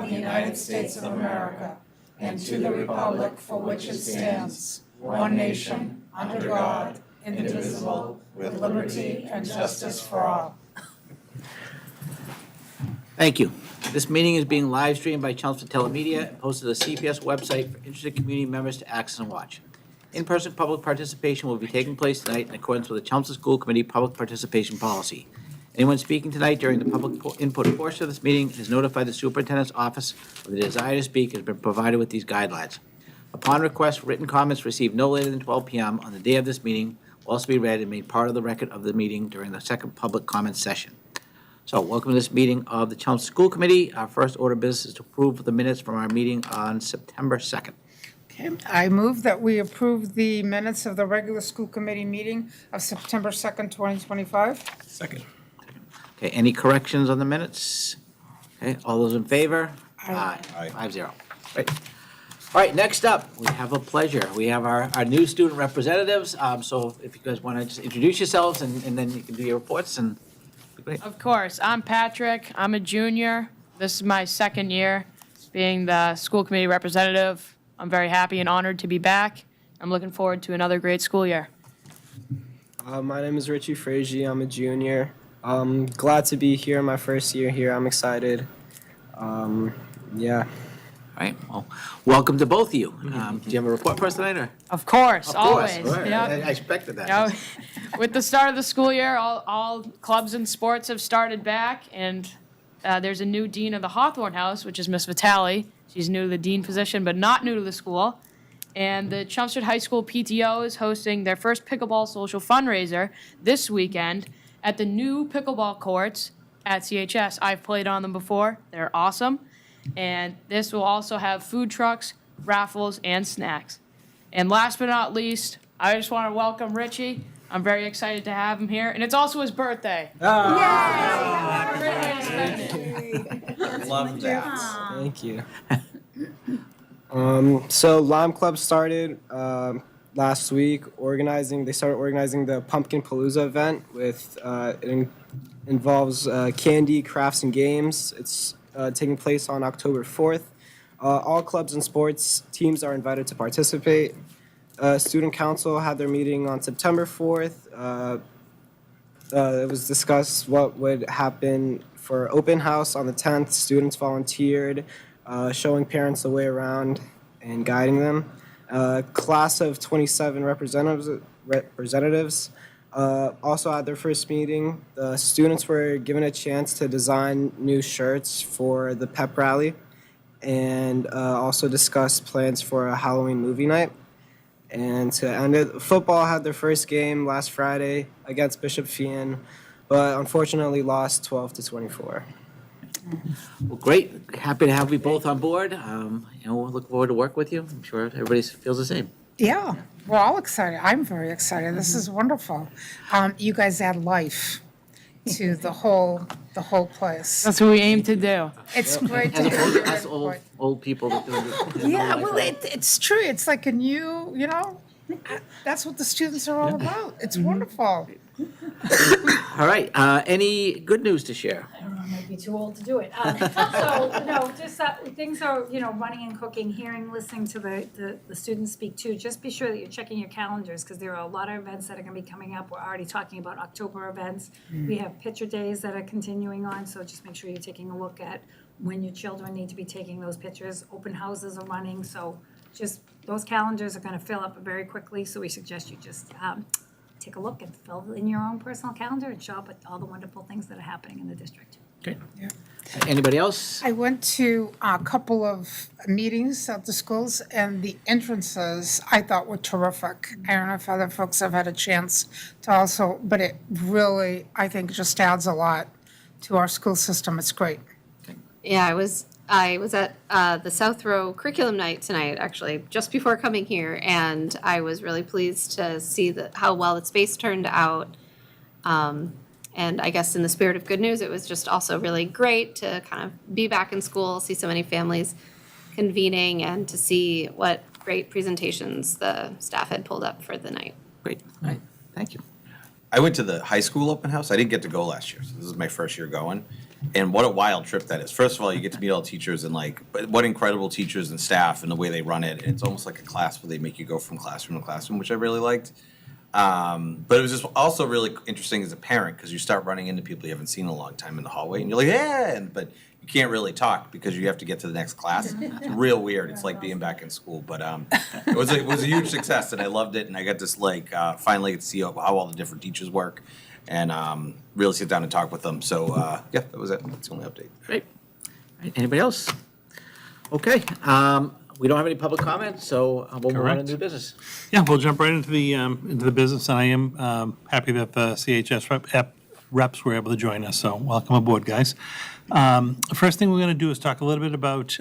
of the United States of America and to the republic for which it stands, one nation, under God, indivisible, with liberty and justice for all. Thank you. This meeting is being live streamed by Chelmsford Telemedia and posted to the CPS website for interested community members to access and watch. In-person public participation will be taking place tonight in accordance with the Chelmsford School Committee public participation policy. Anyone speaking tonight during the public input portion of this meeting is notified the superintendent's office of the desire to speak has been provided with these guidelines. Upon request, written comments received no later than 12 p.m. on the day of this meeting will also be read and made part of the record of the meeting during the second public comment session. So, welcome to this meeting of the Chelmsford School Committee. Our first order of business is to approve the minutes from our meeting on September 2nd. Okay, I move that we approve the minutes of the regular school committee meeting of September 2nd, 2025. Second. Okay, any corrections on the minutes? Okay, all those in favor? Aye. Aye. 5-0. Great. All right, next up, we have a pleasure. We have our new student representatives. So if you guys want to just introduce yourselves and then you can do your reports and be great. Of course. I'm Patrick. I'm a junior. This is my second year being the school committee representative. I'm very happy and honored to be back. I'm looking forward to another great school year. My name is Richie Frazee. I'm a junior. Glad to be here, my first year here. I'm excited. Yeah. All right, well, welcome to both of you. Do you have a report for us tonight? Or? Of course, always. All right. Yep. I expected that. Now, with the start of the school year, all clubs and sports have started back, and there's a new dean of the Hawthorne House, which is Miss Vitale. She's new to the dean position, but not new to the school. And the Chelmsford High School PTO is hosting their first pickleball social fundraiser this weekend at the new pickleball courts at CHS. I've played on them before. They're awesome. And this will also have food trucks, raffles, and snacks. And last but not least, I just want to welcome Richie. I'm very excited to have him here. And it's also his birthday. Love that. Thank you. So Lime Club started last week They started organizing the Pumpkin Palooza event with it involves candy, crafts, and games. It's taking place on October 4th. All clubs and sports teams are invited to participate. Student Council had their meeting on September 4th. It was discussed what would happen for open house on the 10th. Students volunteered, showing parents the way around and guiding them. Class of 27 representatives also had their first meeting. The students were given a chance to design new shirts for the pep rally and also discuss plans for a Halloween movie night. And to end it, football had their first game last Friday against Bishop Fian, but unfortunately lost 12-24. Well, great. Happy to have you both on board. We'll look forward to work with you. I'm sure everybody feels the same. Yeah, we're all excited. I'm very excited. This is wonderful. You guys add life to the whole place. That's what we aim to do. It's great to As hear opposed your to us input. old people that do it. Yeah, well, it's true. It's like a new, that's what the students are all about. It's wonderful. All right. Any good news to share? I don't know, I might be too old to do it. Just things are, running and cooking, listening to the students speak too. Just be sure that you're checking your calendars because there are a lot of events that are going to be coming up. We're already talking about October events. We have picture days that are continuing on, so just make sure you're taking a look at when your children need to be taking those pictures. Open houses are running, so just those calendars are going to fill up very quickly, so we suggest you just take a look and fill in your own personal calendar and show up at all the wonderful things that are happening in the district. Okay. Yeah. Anybody else? I went to a couple of meetings at the schools, and the entrances I thought were terrific. I don't know if other folks have had a chance to also, but it really, I think, just adds a lot to our school system. It's great. Yeah, I was at the South Row curriculum night tonight, actually, just before coming here, and I was really pleased to see how well the space turned out. And I guess in the spirit of good news, it was just also really great to kind of be back in school, see so many families convening, and to see what great presentations the staff had pulled up for the night. Great. All right. Thank you. I went to the high school open house. I didn't get to go last year, so this is my first year going. And what a wild trip that is. First of all, you get to meet all teachers and but what incredible teachers and staff and the way they run it. And it's almost like a class where they make you go from classroom to classroom, which I really liked. But it was just also really interesting as a parent because you start running into people you haven't seen in a long time in the hallway, and you're like, yeah, but you can't really talk because you have to get to the next class. It's real weird. It's like being back in school. But it was a huge success, and I loved it. And I got to finally get to see how all the different teachers work, and really sit down and talk with them. So yeah, that was it. That's the only update. Great. All right, anybody else? Okay, we don't have any public comments, so we'll move on Correct. to new business. Yeah, we'll jump right into the business, and I am happy that the CHS reps were able to join us, so welcome aboard, guys. First thing we're going to do is talk a little bit about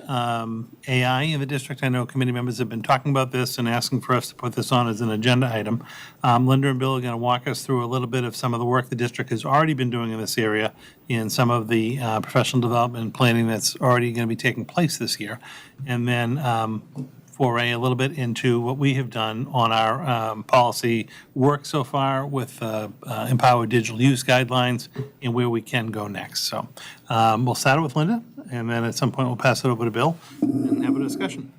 AI in the district. I know committee members have been talking about this and asking for us to put this on as an agenda item. Linda and Bill are going to walk us through a little bit of some of the work the district has already been doing in this area and some of the professional development and planning that's already going to be taking place this year. And then foray a little bit into what we have done on our policy work so far with empowered digital use guidelines and where we can go next. So we'll start with Linda, and then at some point we'll pass it over to Bill and have a discussion.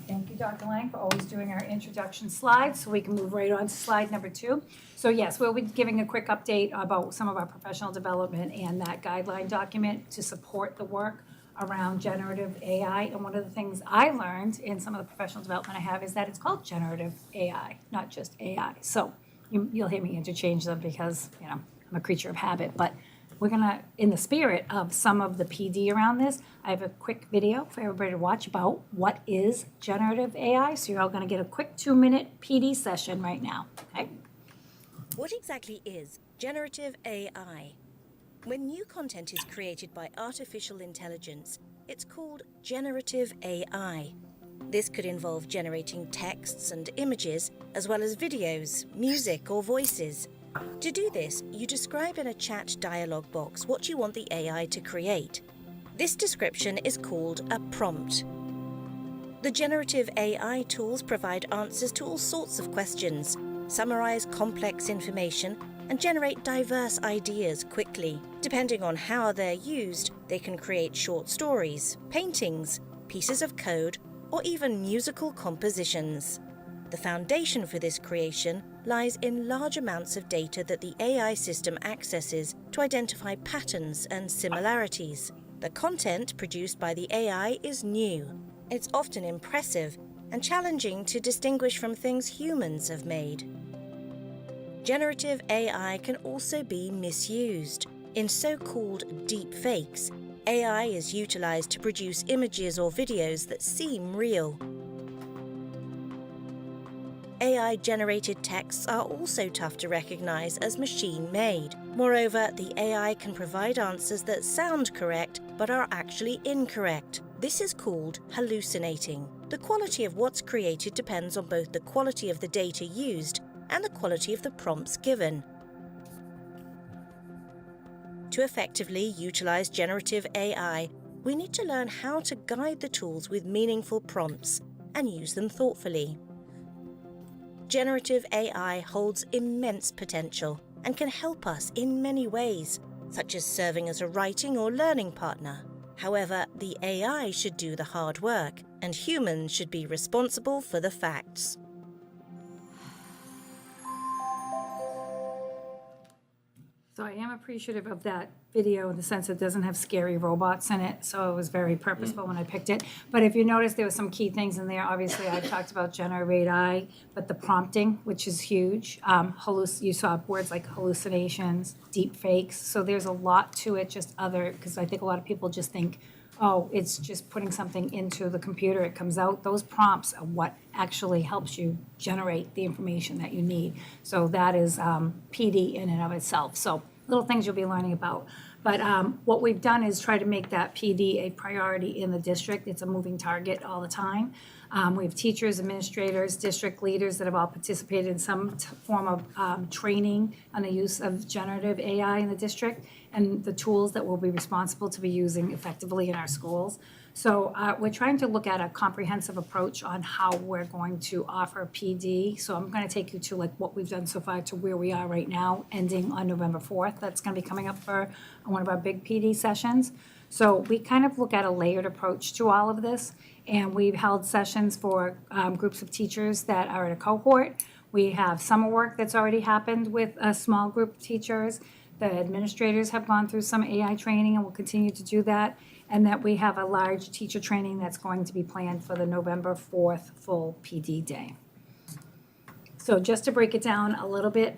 Thank you, Dr. Lang, for always doing our introduction slides, so we can move right on to slide number 2. So yes, we'll be giving a quick update about some of our professional development and that guideline document to support the work around generative AI. And one of the things I learned in some of the professional development I have is that it's called generative AI, not just AI. So you'll hear me interchange them because, I'm a creature of habit. But we're gonna, in the spirit of some of the PD around this, I have a quick video for everybody to watch about what is generative AI. So you're all gonna get a quick 2-minute PD session right now, okay? What exactly is generative AI? When new content is created by artificial intelligence, it's called generative AI. This could involve generating texts and images, as well as videos, music, or voices. To do this, you describe in a chat dialog box what you want the AI to create. This description is called a prompt. The generative AI tools provide answers to all sorts of questions, summarize complex information, and generate diverse ideas quickly. Depending on how they're used, they can create short stories, paintings, pieces of code, or even musical compositions. The foundation for this creation lies in large amounts of data that the AI system accesses to identify patterns and similarities. The content produced by the AI is new. It's often impressive and challenging to distinguish from things humans have made. Generative AI can also be misused. In so-called deep fakes, AI is utilized to produce images or videos that seem real. AI-generated texts are also tough to recognize as machine-made. Moreover, the AI can provide answers that sound correct but are actually incorrect. This is called hallucinating. The quality of what's created depends on both the quality of the data used and the quality of the prompts given. To effectively utilize generative AI, we need to learn how to guide the tools with meaningful prompts and use them thoughtfully. Generative AI holds immense potential and can help us in many ways, such as serving as a writing or learning partner. However, the AI should do the hard work, and humans should be responsible for the facts. So I am appreciative of that video in the sense it doesn't have scary robots in it, so it was very purposeful when I picked it. But if you notice, there were some key things in there. Obviously, I talked about generative AI, but the prompting, which is huge. You saw words like hallucinations, deep fakes. So there's a lot to it, because I think a lot of people just think, oh, it's just putting something into the computer, it comes out. Those prompts are what actually helps you generate the information that you need. So that is PD in and of itself. So little things you'll be learning about. But what we've done is try to make that PD a priority in the district. It's a moving target all the time. We have teachers, administrators, district leaders that have all participated in some form of training on the use of generative AI in the district and the tools that we'll be responsible to be using effectively in our schools. So we're trying to look at a comprehensive approach on how we're going to offer PD. So I'm going to take you to like what we've done so far to where we are right now, ending on November 4th. That's going to be coming up for one of our big PD sessions. So we kind of look at a layered approach to all of this. And we've held sessions for groups of teachers that are in a cohort. We have summer work that's already happened with a small group of teachers. The administrators have gone through some AI training and will continue to do that. And that we have a large teacher training that's going to be planned for the November 4th full PD day. So just to break it down a little bit,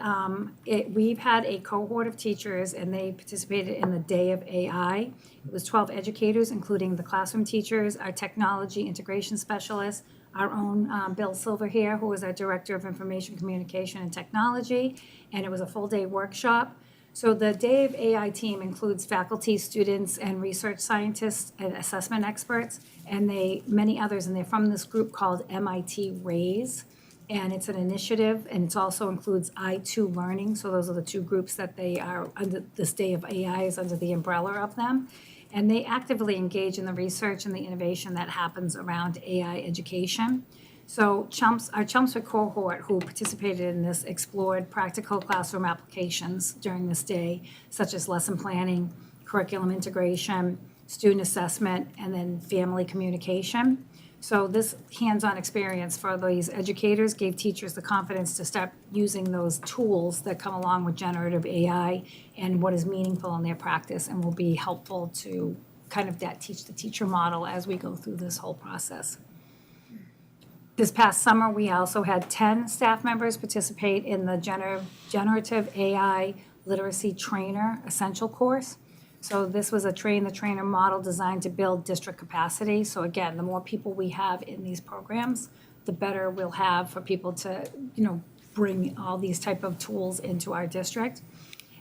we've had a cohort of teachers and they participated in the Day of AI. It was 12 educators, including the classroom teachers, our technology integration specialists, our own Bill Silver here, who is our Director of Information Communication and Technology, and it was a full-day workshop. So the Day of AI team includes faculty, students, and research scientists and assessment experts, and many others, and they're from this group called MIT RAISE. And it's an initiative, and it also includes I2 Learning. So those are the two groups that they are under. This Day of AI is under the umbrella of them. And they actively engage in the research and the innovation that happens around AI education. So our Chelmsford cohort who participated in this explored practical classroom applications during this day, such as lesson planning, curriculum integration, student assessment, and then family communication. So this hands-on experience for these educators gave teachers the confidence to start using those tools that come along with generative AI and what is meaningful in their practice and will be helpful to kind of that teach the teacher model as we go through this whole process. This past summer, we also had 10 staff members participate in the Generative AI Literacy Trainer Essential course. So this was a train the trainer model designed to build district capacity. So again, the more people we have in these programs, the better we'll have for people to, bring all these type of tools into our district.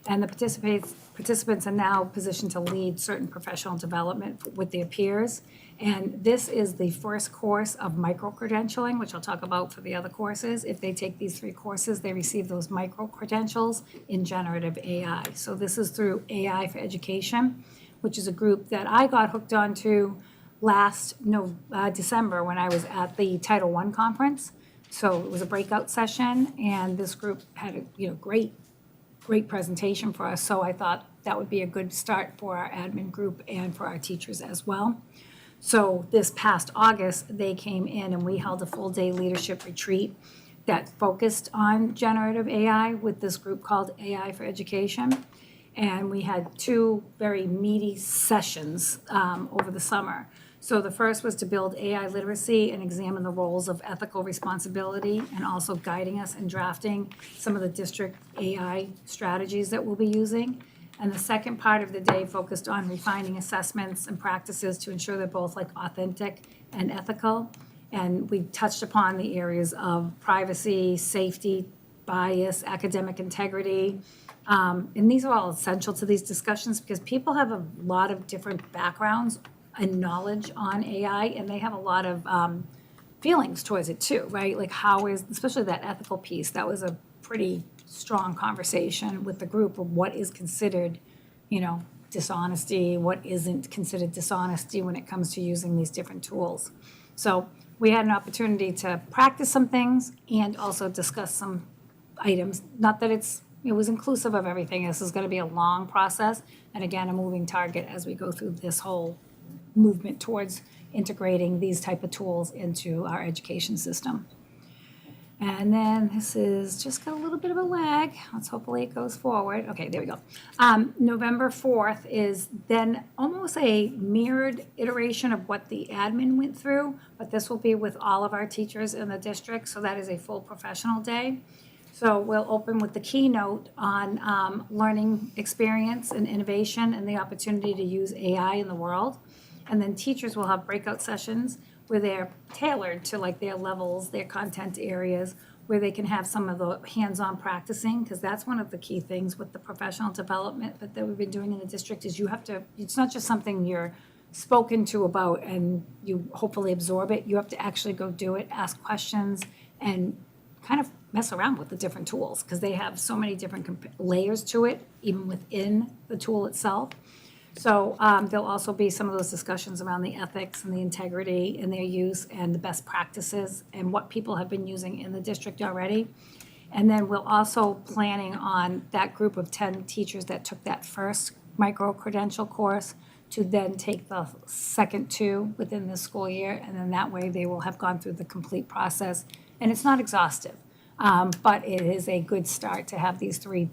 And the participants are now positioned to lead certain professional development with their peers. And this is the first course of micro-credentialing, which I'll talk about for the other courses. If they take these 3 courses, they receive those micro-credentials in generative AI. So this is through AI for Education, which is a group that I got hooked onto last December when I was at the Title I conference. So it was a breakout session, and this group had a great presentation for us. So I thought that would be a good start for our admin group and for our teachers as well. So this past August, they came in and we held a full-day leadership retreat that focused on generative AI with this group called AI for Education. And we had 2 very meaty sessions over the summer. So the first was to build AI literacy and examine the roles of ethical responsibility and also guiding us in drafting some of the district AI strategies that we'll be using. And the second part of the day focused on refining assessments and practices to ensure they're both authentic and ethical. And we touched upon the areas of privacy, safety, bias, academic integrity. And these are all essential to these discussions because people have a lot of different backgrounds and knowledge on AI, and they have a lot of feelings towards it too, right? Like especially that ethical piece, that was a pretty strong conversation with the group of what is considered, dishonesty, what isn't considered dishonesty when it comes to using these different tools. So we had an opportunity to practice some things and also discuss some items. Not that it was inclusive of everything. This is going to be a long process, and again, a moving target as we go through this whole movement towards integrating these type of tools into our education system. And then this is just got a little bit of a lag. Let's hopefully it goes forward. Okay, there we go. November 4th is then almost a mirrored iteration of what the admin went through, but this will be with all of our teachers in the district. So that is a full professional day. So we'll open with the keynote on learning experience and innovation and the opportunity to use AI in the world. And then teachers will have breakout sessions where they're tailored to their levels, their content areas, where they can have some of the hands-on practicing, because that's one of the key things with the professional development that we've been doing in the district is it's not just something you're spoken to about and you hopefully absorb it. You have to actually go do it, ask questions, and kind of mess around with the different tools because they have so many different layers to it, even within the tool itself. So there'll also be some of those discussions around the ethics and the integrity and their use and the best practices and what people have been using in the district already. And then we're also planning on that group of 10 teachers that took that first micro-credential course to then take the second two within the school year, and then that way they will have gone through the complete process. And it's not exhaustive, but it is a good start to have these 3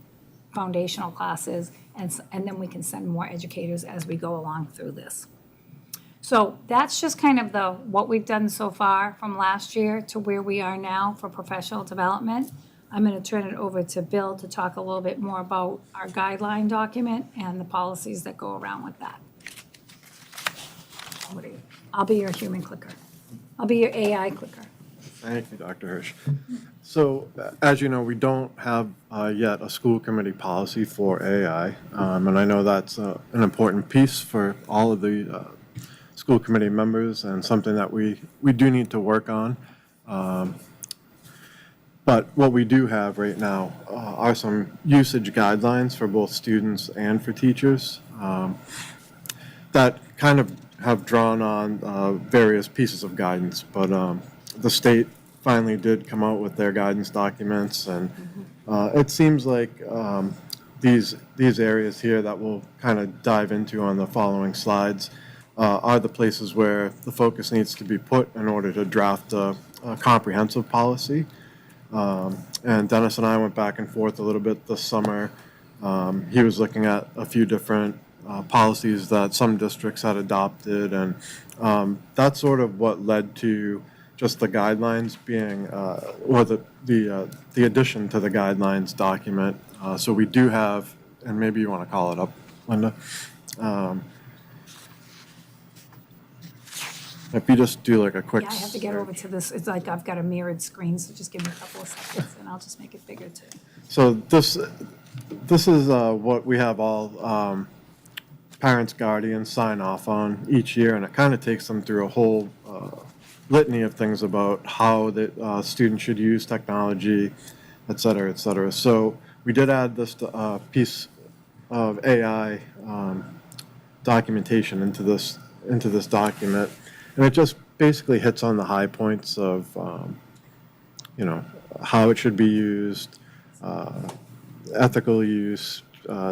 foundational classes, and then we can send more educators as we go along through this. So that's just kind of what we've done so far from last year to where we are now for professional development. I'm going to turn it over to Bill to talk a little bit more about our guideline document and the policies that go around with that. I'll be your human clicker. I'll be your AI clicker. Thank you, Dr. Hirsch. So, as you know, we don't have yet a school committee policy for AI, and I know that's an important piece for all of the school committee members and something that we do need to work on. But what we do have right now are some usage guidelines for both students and for teachers that kind of have drawn on various pieces of guidance, but the state finally did come out with their guidance documents, and it seems like these areas here that we'll kind of dive into on the following slides are the places where the focus needs to be put in order to draft a comprehensive policy. And Dennis and I went back and forth a little bit this summer. He was looking at a few different policies that some districts had adopted, and that's sort of what led to just the guidelines being, or the addition to the guidelines document. So we do have, and maybe you want to call it up, Linda. If you just do like a quick. Yeah, I have to get over to this. It's like I've got a mirrored screen, so just give me a couple of seconds and I'll just make it bigger too. So this is what we have all parents, guardians sign off on each year, and it kind of takes them through a whole litany of things about how the students should use technology, et cetera, et cetera. So we did add this piece of AI documentation into this document, and it just basically hits on the high points of how it should be used, ethical use,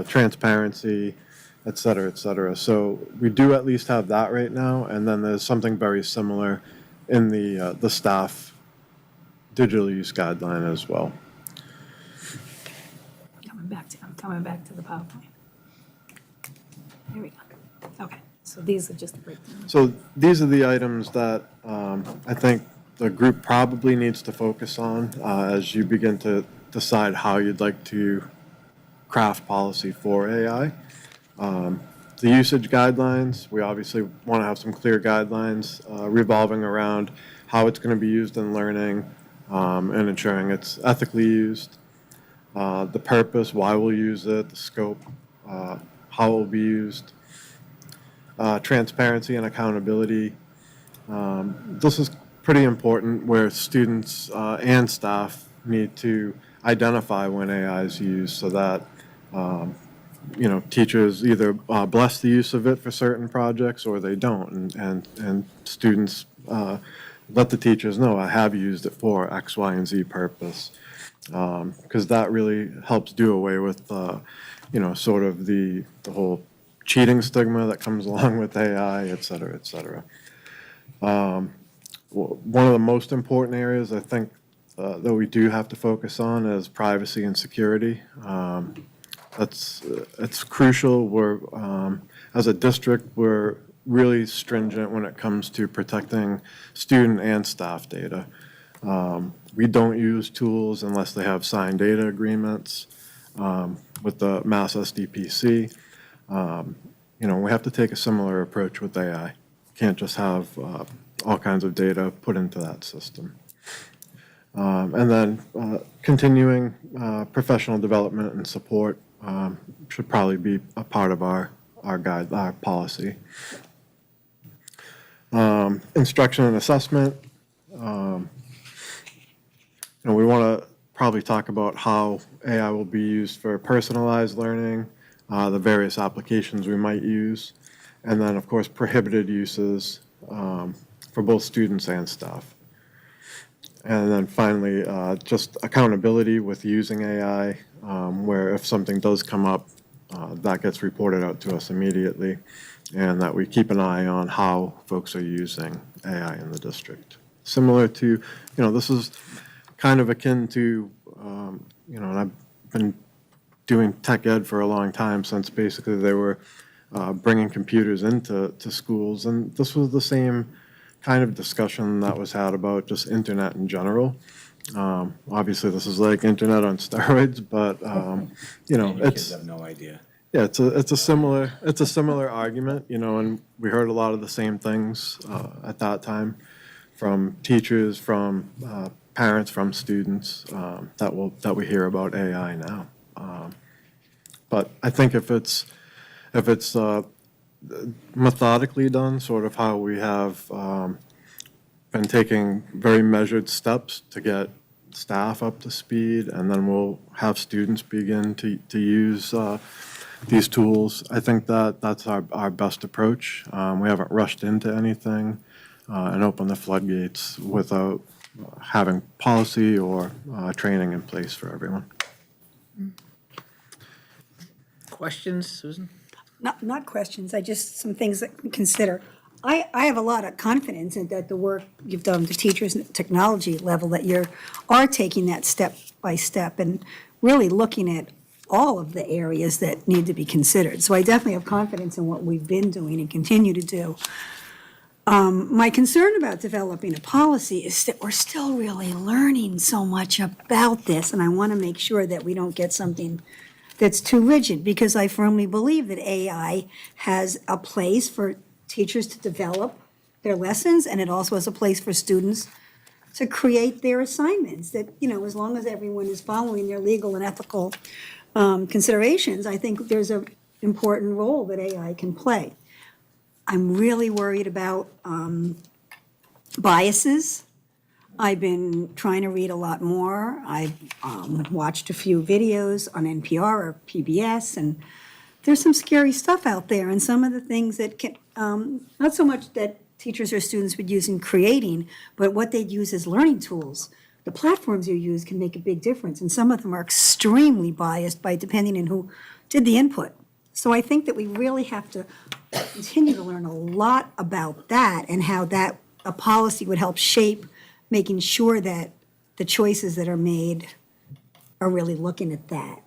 transparency, et cetera, et cetera. So we do at least have that right now, and then there's something very similar in the staff digital use guideline as well. I'm coming back to the PowerPoint. Here we go. Okay, so these are just the breakdowns. So these are the items that I think the group probably needs to focus on as you begin to decide how you'd like to craft policy for AI. The usage guidelines, we obviously want to have some clear guidelines revolving around how it's going to be used in learning and ensuring it's ethically used. The purpose, why we'll use it, the scope, how it will be used. Transparency and accountability. This is pretty important where students and staff need to identify when AI is used so that teachers either bless the use of it for certain projects or they don't, and students let the teachers know, I have used it for X, Y, and Z purpose, because that really helps do away with sort of the whole cheating stigma that comes along with AI, et cetera, et cetera. One of the most important areas I think that we do have to focus on is privacy and security. It's crucial. We're as a district, we're really stringent when it comes to protecting student and staff data. We don't use tools unless they have signed data agreements with the Mass SDPC. We have to take a similar approach with AI. Can't just have all kinds of data put into that system. And then continuing professional development and support should probably be a part of our policy. Instruction and assessment. We want to probably talk about how AI will be used for personalized learning, the various applications we might use, and then, of course, prohibited uses for both students and staff. And then finally, just accountability with using AI, where if something does come up, that gets reported out to us immediately, and that we keep an eye on how folks are using AI in the district. Similar to, this is kind of akin to, and I've been doing tech ed for a long time, since basically they were bringing computers into schools, and this was the same kind of discussion that was had about just internet in general. Obviously, this is like internet on steroids, but And your kids it's have no idea. yeah, it's a similar argument, and we heard a lot of the same things at that time from teachers, from parents, from students that we hear about AI now. But I think if it's methodically done, sort of how we have been taking very measured steps to get staff up to speed, and then we'll have students begin to use these tools. I think that's our best approach. We haven't rushed into anything and opened the floodgates without having policy or training in place for everyone. Questions, Susan? Not questions, just some things that we consider. I have a lot of confidence in that the work you've done with the teachers and technology level, that you are taking that step by step and really looking at all of the areas that need to be considered. So I definitely have confidence in what we've been doing and continue to do. My concern about developing a policy is that we're still really learning so much about this, and I want to make sure that we don't get something that's too rigid, because I firmly believe that AI has a place for teachers to develop their lessons, and it also has a place for students to create their assignments, that, as long as everyone is following their legal and ethical considerations, I think there's an important role that AI can play. I'm really worried about biases. I've been trying to read a lot more. I've watched a few videos on NPR or PBS, and there's some scary stuff out there, and some of the things that can, not so much that teachers or students would use in creating, but what they'd use as learning tools. The platforms you use can make a big difference, and some of them are extremely biased by depending on who did the input. So I think that we really have to continue to learn a lot about that, and how that a policy would help shape making sure that the choices that are made are really looking at that.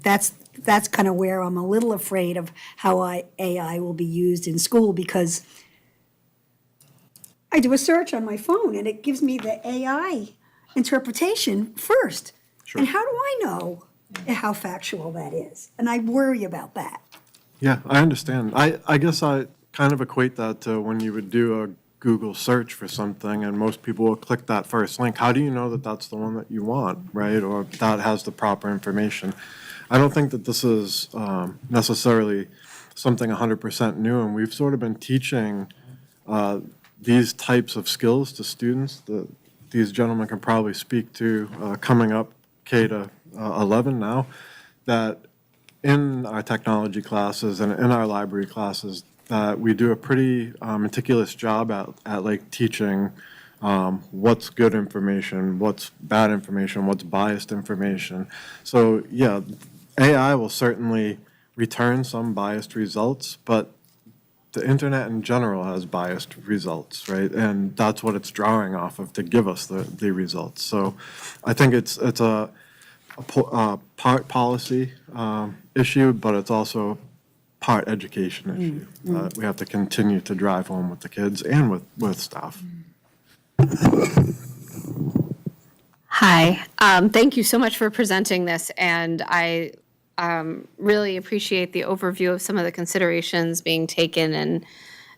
That's kind of where I'm a little afraid of how AI will be used in school, because I do a search on my phone and it gives me the AI interpretation first. Sure. And how do I know how factual that is? And I worry about that. Yeah, I understand. I guess I kind of equate that to when you would do a Google search for something and most people will click that first link. How do you know that that's the one that you want, right? Or that has the proper information? I don't think that this is necessarily something 100% new, and we've sort of been teaching these types of skills to students that these gentlemen can probably speak to coming up K to 11 now, that in our technology classes and in our library classes, that we do a pretty meticulous job at like teaching what's good information, what's bad information, what's biased information. So yeah, AI will certainly return some biased results, but the internet in general has biased results, right? And that's what it's drawing off of to give us the results. So I think it's a part policy issue, but it's also part education issue that we have to continue to drive home with the kids and with staff. Hi, thank you so much for presenting this, and I really appreciate the overview of some of the considerations being taken and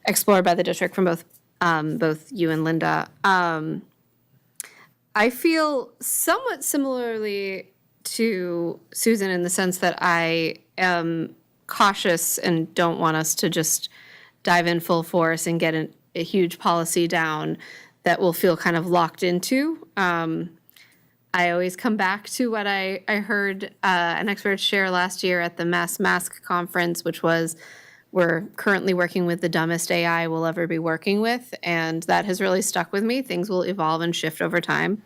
explored by the district from both you and Linda. I feel somewhat similarly to Susan in the sense that I am cautious and don't want us to just dive in full force and get a huge policy down that we'll feel kind of locked into. I always come back to what I heard an expert share last year at the Mass Mask Conference, which was we're currently working with the dumbest AI we'll ever be working with, and that has really stuck with me. Things will evolve and shift over time.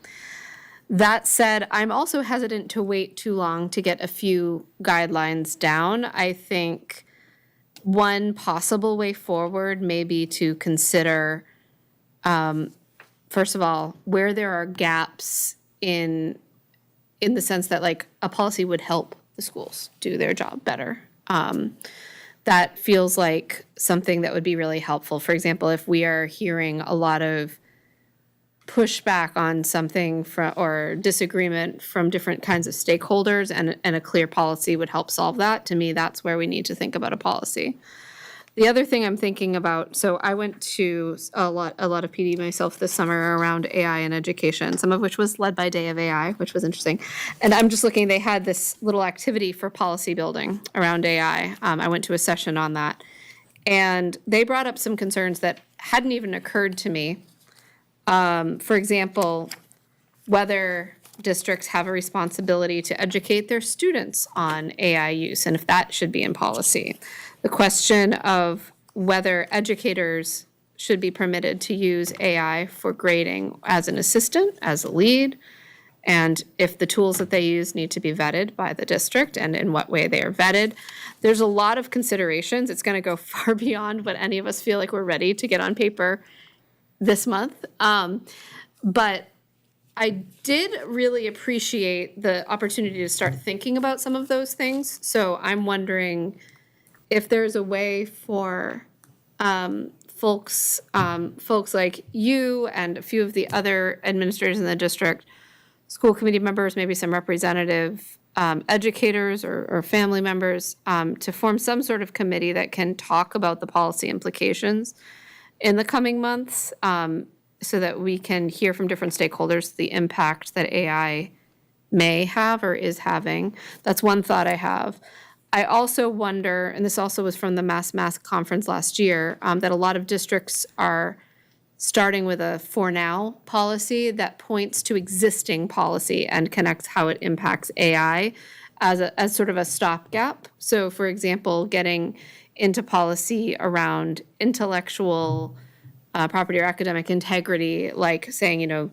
That said, I'm also hesitant to wait too long to get a few guidelines down. I think one possible way forward may be to consider, first of all, where there are gaps in the sense that like a policy would help the schools do their job better. That feels like something that would be really helpful. For example, if we are hearing a lot of pushback on something or disagreement from different kinds of stakeholders, and a clear policy would help solve that, to me, that's where we need to think about a policy. The other thing I'm thinking about, so I went to a lot of PD myself this summer around AI in education, some of which was led by Day of AI, which was interesting. And I'm just looking, they had this little activity for policy building around AI. I went to a session on that. And they brought up some concerns that hadn't even occurred to me. For example, whether districts have a responsibility to educate their students on AI use and if that should be in policy. The question of whether educators should be permitted to use AI for grading as an assistant, as a lead, and if the tools that they use need to be vetted by the district and in what way they are vetted. There's a lot of considerations. It's going to go far beyond what any of us feel like we're ready to get on paper this month. But I did really appreciate the opportunity to start thinking about some of those things. So I'm wondering if there's a way for folks like you and a few of the other administrators in the district, school committee members, maybe some representative educators or family members, to form some sort of committee that can talk about the policy implications in the coming months, so that we can hear from different stakeholders the impact that AI may have or is having. That's one thought I have. I also wonder, and this also was from the Mass Mask Conference last year, that a lot of districts are starting with a for now policy that points to existing policy and connects how it impacts AI as sort of a stopgap. So for example, getting into policy around intellectual property or academic integrity, like saying,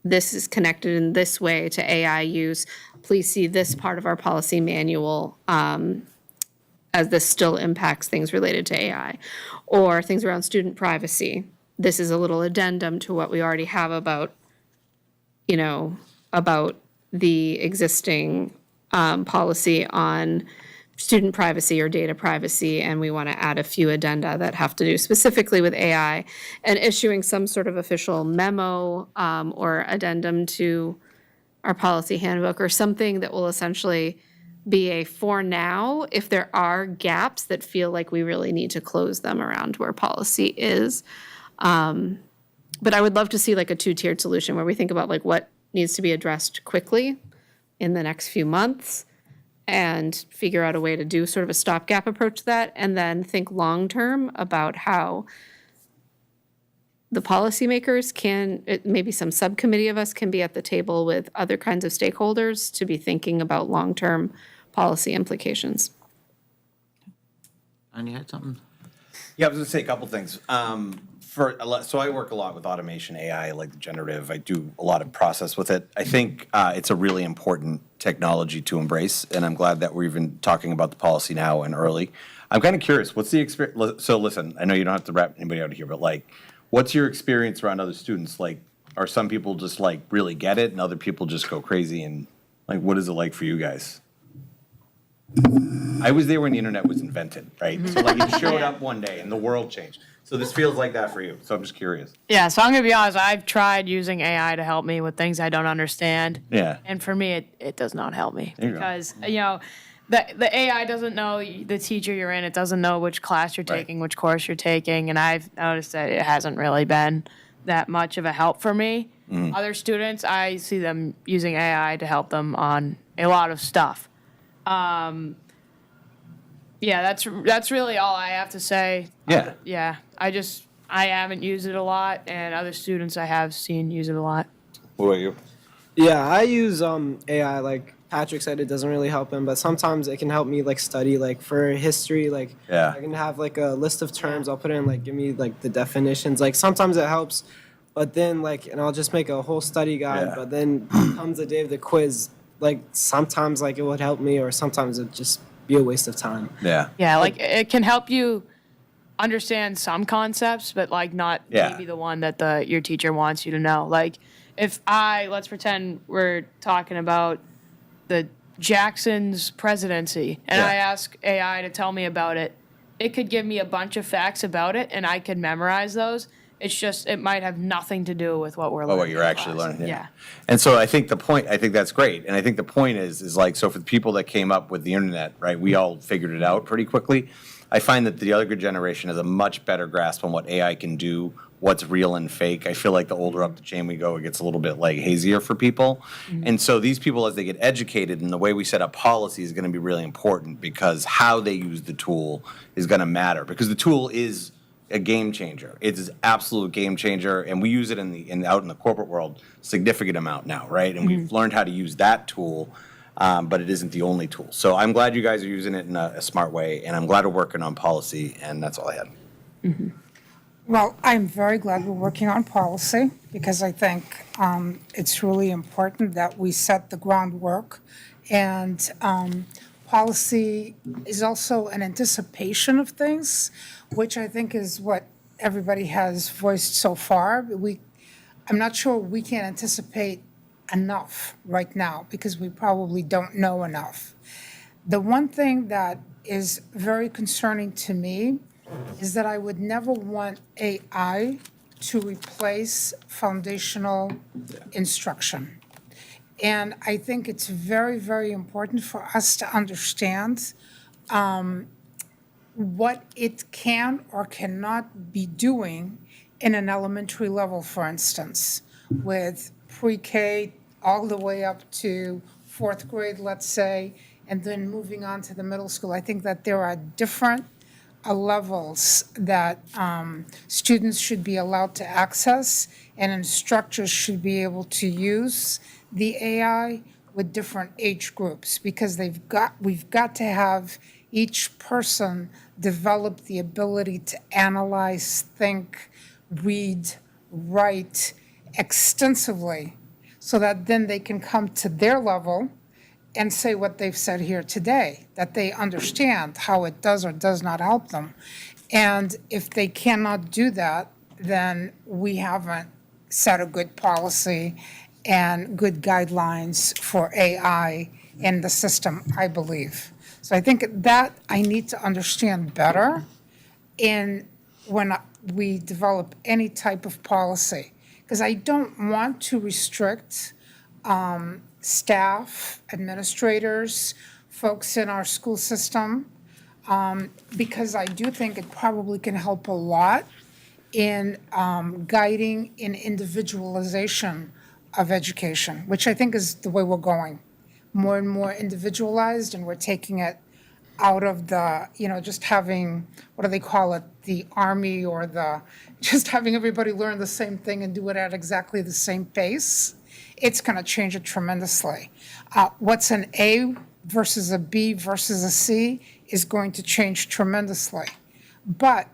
this is connected in this way to AI use. Please see this part of our policy manual as this still impacts things related to AI. Or things around student privacy. This is a little addendum to what we already have about the existing policy on student privacy or data privacy, and we want to add a few addenda that have to do specifically with AI, and issuing some sort of official memo or addendum to our policy handbook or something that will essentially be a for now if there are gaps that feel like we really need to close them around where policy is. But I would love to see like a two-tiered solution where we think about like what needs to be addressed quickly in the next few months and figure out a way to do sort of a stopgap approach to that, and then think long-term about how the policymakers maybe some subcommittee of us can be at the table with other kinds of stakeholders to be thinking about long-term policy implications. And you had something? Yeah, I was gonna say a couple things. So I work a lot with automation, AI, like generative. I do a lot of process with it. I think it's a really important technology to embrace, and I'm glad that we're even talking about the policy now and early. I'm kind of curious, what's the experience? So listen, I know you don't have to wrap anybody out here, but like, what's your experience around other students? Like, are some people just like really get it, and other people just go crazy? And like, what is it like for you guys? I was there when the internet was invented, right? So like, it showed up one day, and the world changed. So this feels like that for you. So I'm just curious. Yeah, so I'm going to be honest. I've tried using AI to help me with things I don't understand. Yeah. And for me, it does not help me. There you go. Because, the AI doesn't know the teacher you're in. It doesn't know which class you're taking, which course you're taking. And I've noticed that it hasn't really been that much of a help for me. Other students, I see them using AI to help them on a lot of stuff. Yeah, that's really all I have to say. Yeah. Yeah, I haven't used it a lot, and other students I have seen use it a lot. What about you? Yeah, I use AI. Like Patrick said, it doesn't really help him, but sometimes it can help me like study. Like for history, like Yeah. I can have like a list of terms. I'll put in like give me like the definitions. Like sometimes it helps, but then like and I'll just make a whole study guide. Yeah. But then comes the day of the quiz. Like sometimes like it would help me, or sometimes it just be a waste of time. Yeah. Yeah, like it can help you understand some concepts, but like not Yeah. maybe the one that your teacher wants you to know. Like if let's pretend we're talking about the Jackson's presidency, and Yeah. I ask AI to tell me about it, it could give me a bunch of facts about it, and I could memorize those. It's just it might have nothing to do with what we're learning. Oh, what you're in actually class. learning. Yeah. And so I think I think that's great. And I think the point is like, so for the people that came up with the internet, right, we all figured it out pretty quickly. I find that the younger generation has a much better grasp on what AI can do, what's real and fake. I feel like the older up the chain we go, it gets a little bit like hazier for people. And so these people, as they get educated, and the way we set up policy is going to be really important, because how they use the tool is going to matter, because the tool is a game changer. It's an absolute game changer, and we use it out in the corporate world significant amount now, right? And we've learned how to use that tool, but it isn't the only tool. So I'm glad you guys are using it in a smart way, and I'm glad we're working on policy, and that's all I had. Well, I'm very glad we're working on policy, because I think it's really important that we set the groundwork. And policy is also an anticipation of things, which I think is what everybody has voiced so far. I'm not sure we can anticipate enough right now, because we probably don't know enough. The one thing that is very concerning to me is that I would never want AI to replace foundational instruction. And I think it's very, very important for us to understand what it can or cannot be doing in an elementary level, for instance, with pre-K all the way up to fourth grade, let's say, and then moving on to the middle school. I think that there are different levels that students should be allowed to access, and instructors should be able to use the AI with different age groups, because we've got to have each person develop the ability to analyze, think, read, write extensively, so that then they can come to their level and say what they've said here today, that they understand how it does or does not help them. And if they cannot do that, then we haven't set a good policy and good guidelines for AI in the system, I believe. So I think that I need to understand better when we develop any type of policy, because I don't want to restrict staff, administrators, folks in our school system, because I do think it probably can help a lot in guiding in individualization of education, which I think is the way we're going. More and more individualized, and we're taking it out of the, just having, what do they call it, the army, or just having everybody learn the same thing and do it at exactly the same pace. It's going to change it tremendously. What's an A versus a B versus a C is going to change tremendously. But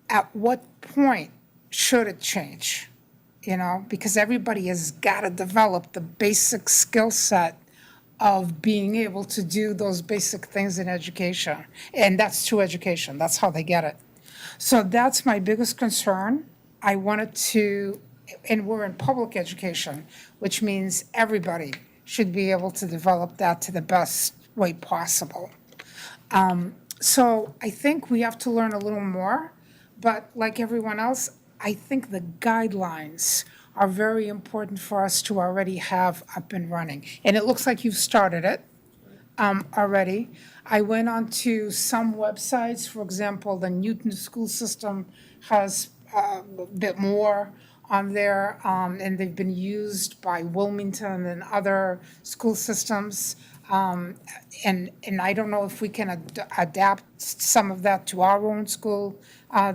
at what point should it change? Because everybody has got to develop the basic skill set of being able to do those basic things in education. And that's through education. That's how they get it. So that's my biggest concern. I wanted to, and we're in public education, which means everybody should be able to develop that to the best way possible. So I think we have to learn a little more, but like everyone else, I think the guidelines are very important for us to already have up and running. And it looks like you've started it already. I went on to some websites, for example, the Newton school system has a bit more on there, and they've been used by Wilmington and other school systems. And I don't know if we can adapt some of that to our own school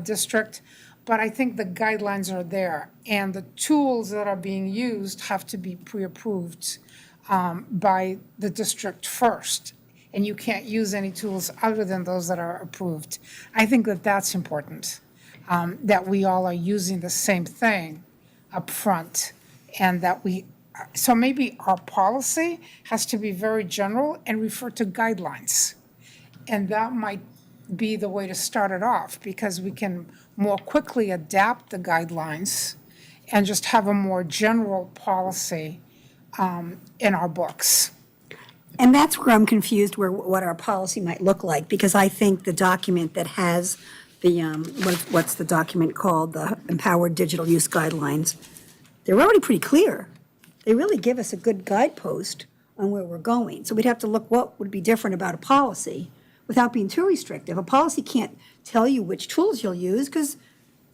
district. But I think the guidelines are there, and the tools that are being used have to be pre-approved by the district first. And you can't use any tools other than those that are approved. I think that that's important, that we all are using the same thing up front, and that so maybe our policy has to be very general and refer to guidelines. And that might be the way to start it off, because we can more quickly adapt the guidelines and just have a more general policy in our books. And that's where I'm confused, what our policy might look like, because I think the document that has the, what's the document called, the Empowered Digital Use Guidelines, they're already pretty clear. They really give us a good guidepost on where we're going. So we'd have to look what would be different about a policy without being too restrictive. A policy can't tell you which tools you'll use, because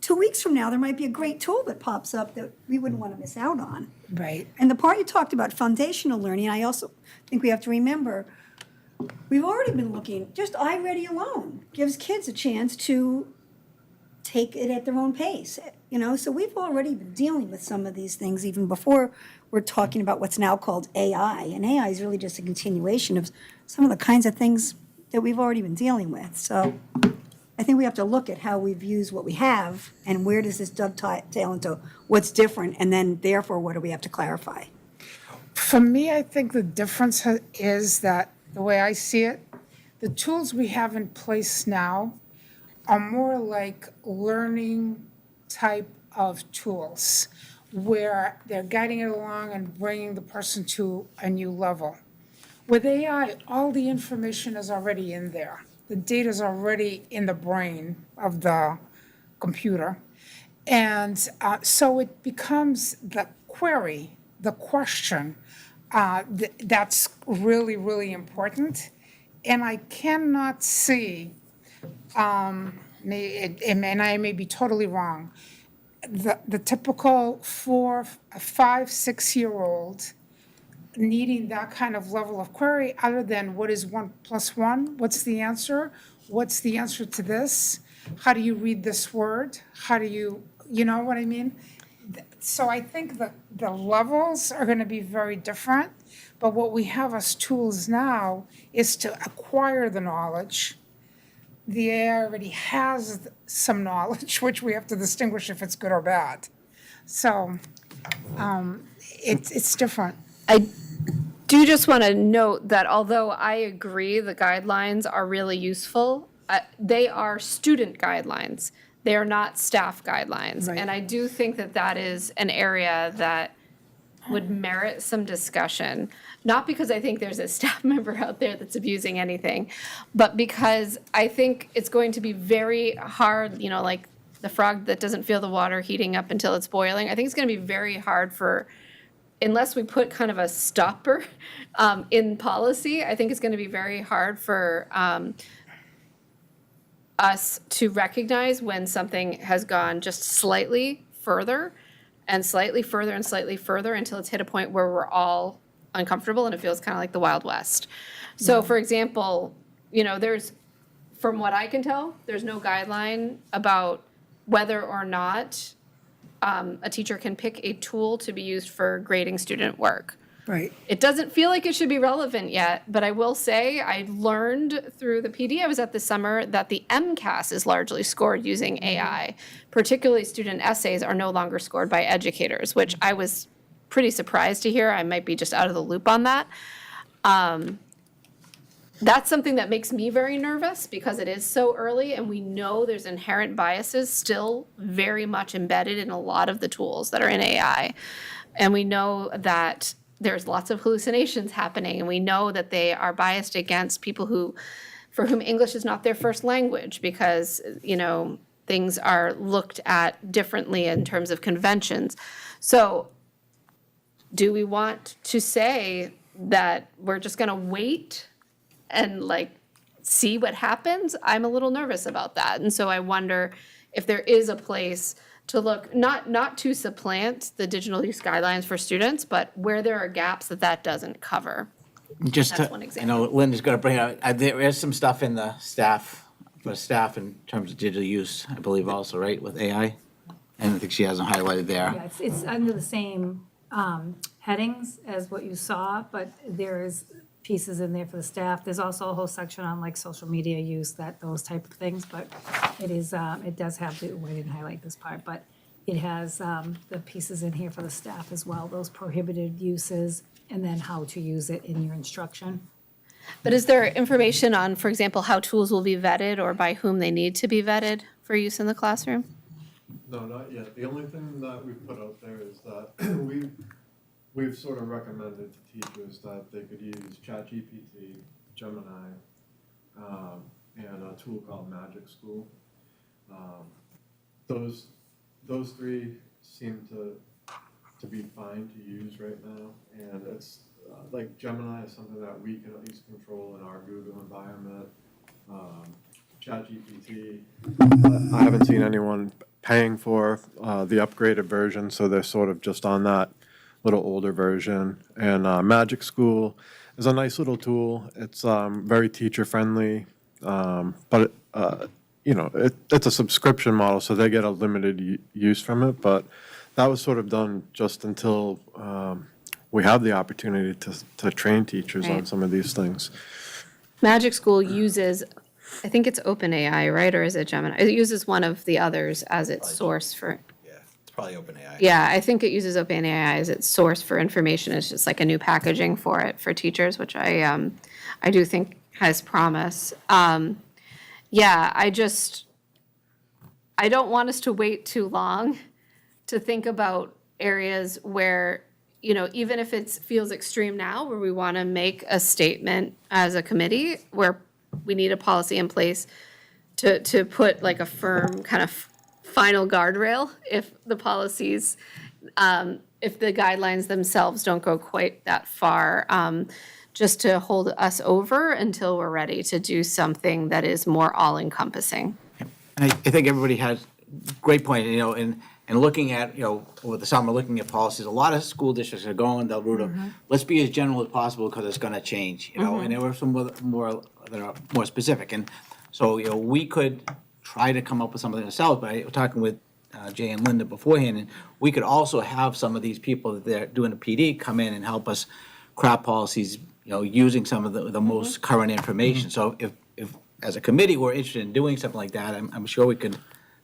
2 weeks from now, there might be a great tool that pops up that we wouldn't want to miss out on. Right. And the part you talked about, foundational learning, I also think we have to remember, we've already been looking, just iReady alone gives kids a chance to take it at their own pace, so we've already been dealing with some of these things even before we're talking about what's now called AI. And AI is really just a continuation of some of the kinds of things that we've already been dealing with. So I think we have to look at how we've used what we have and where does this dovetail into what's different, and then therefore what do we have to clarify? For me, I think the difference is that, the way I see it, the tools we have in place now are more like learning type of tools, where they're guiding it along and bringing the person to a new level. With AI, all the information is already in there. The data is already in the brain of the computer. And so it becomes the query, the question, that's really, really important. And I cannot see, and I may be totally wrong, the typical 4, 5, 6-year-old needing that kind of level of query, other than what is 1 + 1? What's the answer? What's the answer to this? How do you read this word? How do you know what I mean? So I think the levels are going to be very different, but what we have as tools now is to acquire the knowledge. The AI already has some knowledge, which we have to distinguish if it's good or bad. So it's different. I do just want to note that although I agree the guidelines are really useful, they are student guidelines. They are not staff guidelines. Right. And I do think that that is an area that would merit some discussion. Not because I think there's a staff member out there that's abusing anything, but because I think it's going to be very hard, like the frog that doesn't feel the water heating up until it's boiling. I think it's going to be very hard unless we put kind of a stopper in policy, I think it's going to be very hard for us to recognize when something has gone just slightly further and slightly further and slightly further until it's hit a point where we're all uncomfortable and it feels kind of like the Wild West. So, for example, from what I can tell, there's no guideline about whether or not a teacher can pick a tool to be used for grading student work. Right. It doesn't feel like it should be relevant yet, but I will say I learned through the PD I was at this summer that the MCAS is largely scored using AI. Particularly student essays are no longer scored by educators, which I was pretty surprised to hear. I might be just out of the loop on that. That's something that makes me very nervous because it is so early and we know there's inherent biases still very much embedded in a lot of the tools that are in AI. And we know that there's lots of hallucinations happening, and we know that they are biased against people for whom English is not their first language because, things are looked at differently in terms of conventions. So do we want to say that we're just going to wait and see what happens? I'm a little nervous about that. And so I wonder if there is a place to look, not to supplant the digital use guidelines for students, but where there are gaps that doesn't cover. Just That's one example. Linda's going to bring out, there is some stuff in the staff for staff in terms of digital use, I believe also, right, with AI? And I think she hasn't highlighted Yeah, there. it's under the same headings as what you saw, but there's pieces in there for the staff. There's also a whole section on like social media use, those type of things, but it is, it does have the, I didn't highlight this part, but it has the pieces in here for the staff as well, those prohibited uses, and then how to use it in your instruction. But is there information on, for example, how tools will be vetted or by whom they need to be vetted for use in the classroom? No, not yet. The only thing that we've put out there is that we've sort of recommended to teachers that they could use ChatGPT, Gemini, and a tool called Magic School. Those three seem to be fine to use right now, and it's like Gemini is something that we can at least control in our Google environment. ChatGPT, I haven't seen anyone paying for the upgraded version, so they're sort of just on that little older version. And Magic School is a nice little tool. It's very teacher friendly, but it's a subscription model, so they get a limited use from it. But that was sort of done just until we have the opportunity to train teachers on Right. some of these things. Magic School uses, I think it's OpenAI, right? Or is it Gemini? It uses one of the others as its source for, Yeah, it's probably OpenAI. yeah, I think it uses OpenAI as its source for information. It's just like a new packaging for it for teachers, which I do think has promise. Yeah, I don't want us to wait too long to think about areas where, even if it feels extreme now, where we want to make a statement as a committee, where we need a policy in place to put like a firm kind of final guardrail if the policies, if the guidelines themselves don't go quite that far, just to hold us over until we're ready to do something that is more all-encompassing. And I think everybody has great point, and looking at, over the summer, looking at policies, a lot of school districts are going the route of, let's be as general as possible because it's gonna change, and there were some more that are more specific. And so, we could try to come up with something ourselves, but I was talking with Jay and Linda beforehand, and we could also have some of these people that they're doing a PD come in and help us craft policies, using some of the most current information. So if as a committee, we're interested in doing something like that, I'm sure we could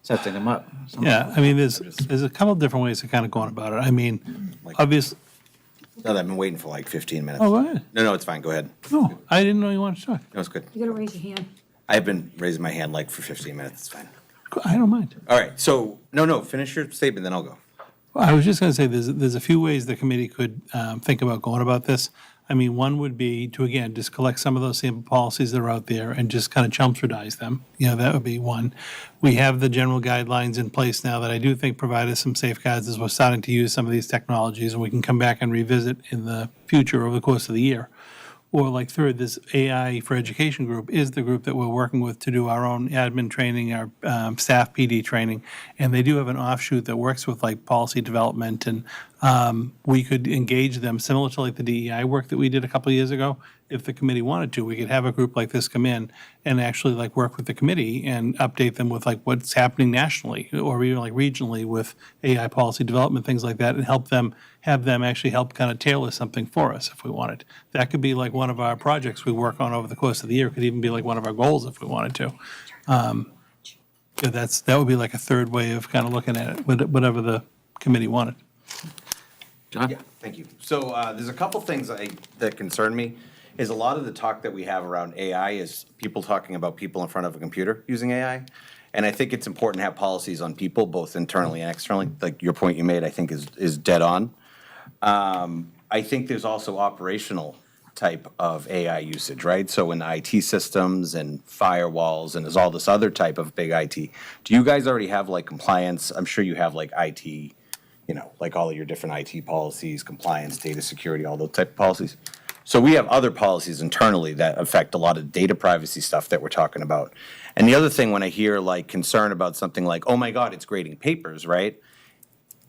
set them up. Yeah, I mean, there's a couple different ways of kind of going about it. I mean, obviously, No, I've been waiting for like 15 minutes. oh, go ahead. No, it's fine, go ahead. No, I didn't know you wanted to talk. No, it's good. You gotta raise your hand. I've been raising my hand like for 15 minutes, it's fine. I don't mind. All right, so, no, finish your statement, then I'll go. Well, I was just going to say, there's a few ways the committee could think about going about this. I mean, one would be to, again, just collect some of those sample policies that are out there and just kind of Chelmsfordize them. That would be one. We have the general guidelines in place now that I do think provide us some safeguards as we're starting to use some of these technologies, and we can come back and revisit in the future over the course of the year. Or like third, this AI for Education group is the group that we're working with to do our own admin training, our staff PD training. And they do have an offshoot that works with like policy development, and we could engage them similar to like the DEI work that we did a couple of years ago. If the committee wanted to, we could have a group like this come in and actually like work with the committee and update them with like what's happening nationally or even like regionally with AI policy development, things like that, and have them actually help kind of tailor something for us if we wanted. That could be like one of our projects we work on over the course of the year. It could even be like one of our goals if we wanted to. That would be like a third way of kind of looking at it, whatever the committee wanted. John? Yeah, thank you. So there's a couple things that concern me, is a lot of the talk that we have around AI is people talking about people in front of a computer using AI. And I think it's important to have policies on people, both internally and externally. Like your point you made, I think is dead on. I think there's also operational type of AI usage, right? So in IT systems and firewalls, and there's all this other type of big IT. Do you guys already have like compliance? I'm sure you have like IT, like all of your different IT policies, compliance, data security, all those type of policies. So we have other policies internally that affect a lot of data privacy stuff that we're talking about. And the other thing, when I hear like concern about something like, oh my God, it's grading papers, right?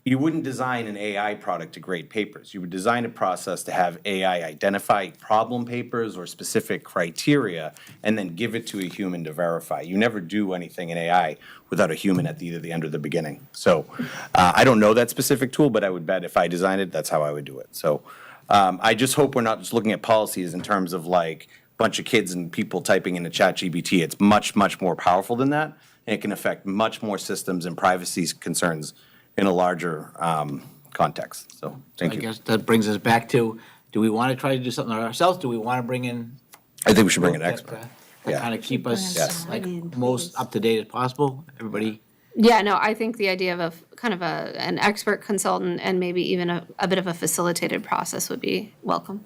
you wouldn't design an AI product to grade papers. You would design a process to have AI identify problem papers or specific criteria and then give it to a human to verify. You never do anything in AI without a human at either the end or the beginning. So I don't know that specific tool, but I would bet if I designed it, that's how I would do it. So I just hope we're not just looking at policies in terms of like a bunch of kids and people typing into ChatGPT. It's much, much more powerful than that. And it can affect much more systems and privacy concerns in a larger context. So, thank I you. guess that brings us back to, do we want to try to do something ourselves? Do we want to bring in? I think we should bring an expert. Yeah. Kind of keep us Yes. like Bring in, most please. up to date as possible? Everybody? Yeah, no, I think the idea of an expert consultant and maybe even a bit of a facilitated process would be welcome.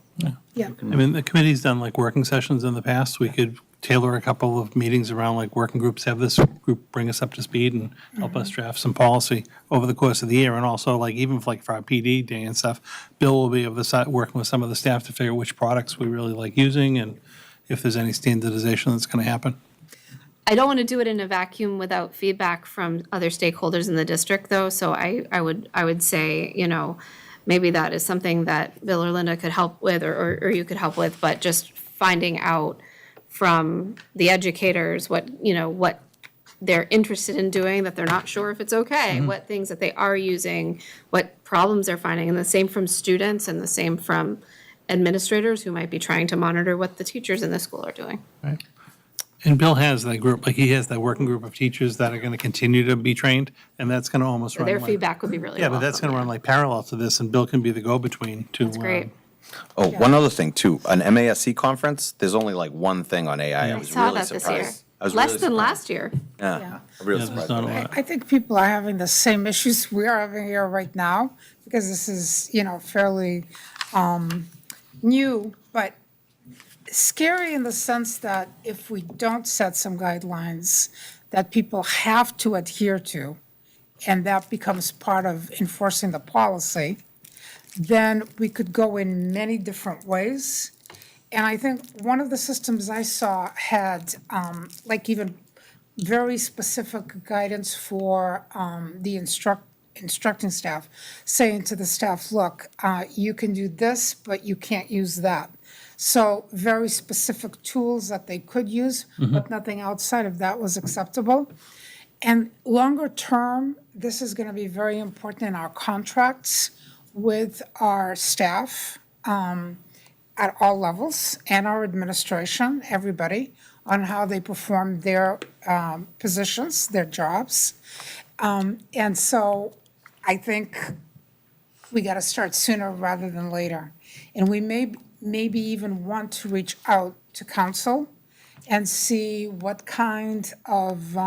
Yeah. I mean, the committee's done like working sessions in the past. We could tailor a couple of meetings around like working groups, have this group bring us up to speed and help us draft some policy over the course of the year. And also like even for our PD day and stuff, Bill will be able to start working with some of the staff to figure out which products we really like using and if there's any standardization that's going to happen. I don't want to do it in a vacuum without feedback from other stakeholders in the district, though, so I would say, maybe that is something that Bill or Linda could help with, or you could help with, but just finding out from the educators what they're interested in doing, that they're not sure if it's okay, what things that they are using, what problems they're finding, and the same from students and the same from administrators who might be trying to monitor what the teachers in the school are doing. Right. And Bill has that group, like he has that working group of teachers that are going to continue to be trained, and that's going to almost run Their like. feedback would be really Yeah, welcome. but that's going to run like parallel to this, and Bill can be the go-between to. That's great. Oh, one other thing too, an MASC conference, there's only like one thing on AI. I I was saw really that this year. surprised. I was Less really than surprised. last year. Yeah, I'm really Yeah, surprised. there's not a by that. lot. I think people are having the same issues we are having here right now, because this is, fairly new, but scary in the sense that if we don't set some guidelines that people have to adhere to, and that becomes part of enforcing the policy, then we could go in many different ways. And I think one of the systems I saw had, like even very specific guidance for the instructing staff, saying to the staff, look, you can do this, but you can't use that. So very specific tools that they could use, but nothing outside of that was acceptable. And longer term, this is going to be very important in our contracts with our staff at all levels and our administration, everybody, on how they perform their positions, their jobs. And so I think we got to start sooner rather than later. And we maybe even want to reach out to council and see what kind of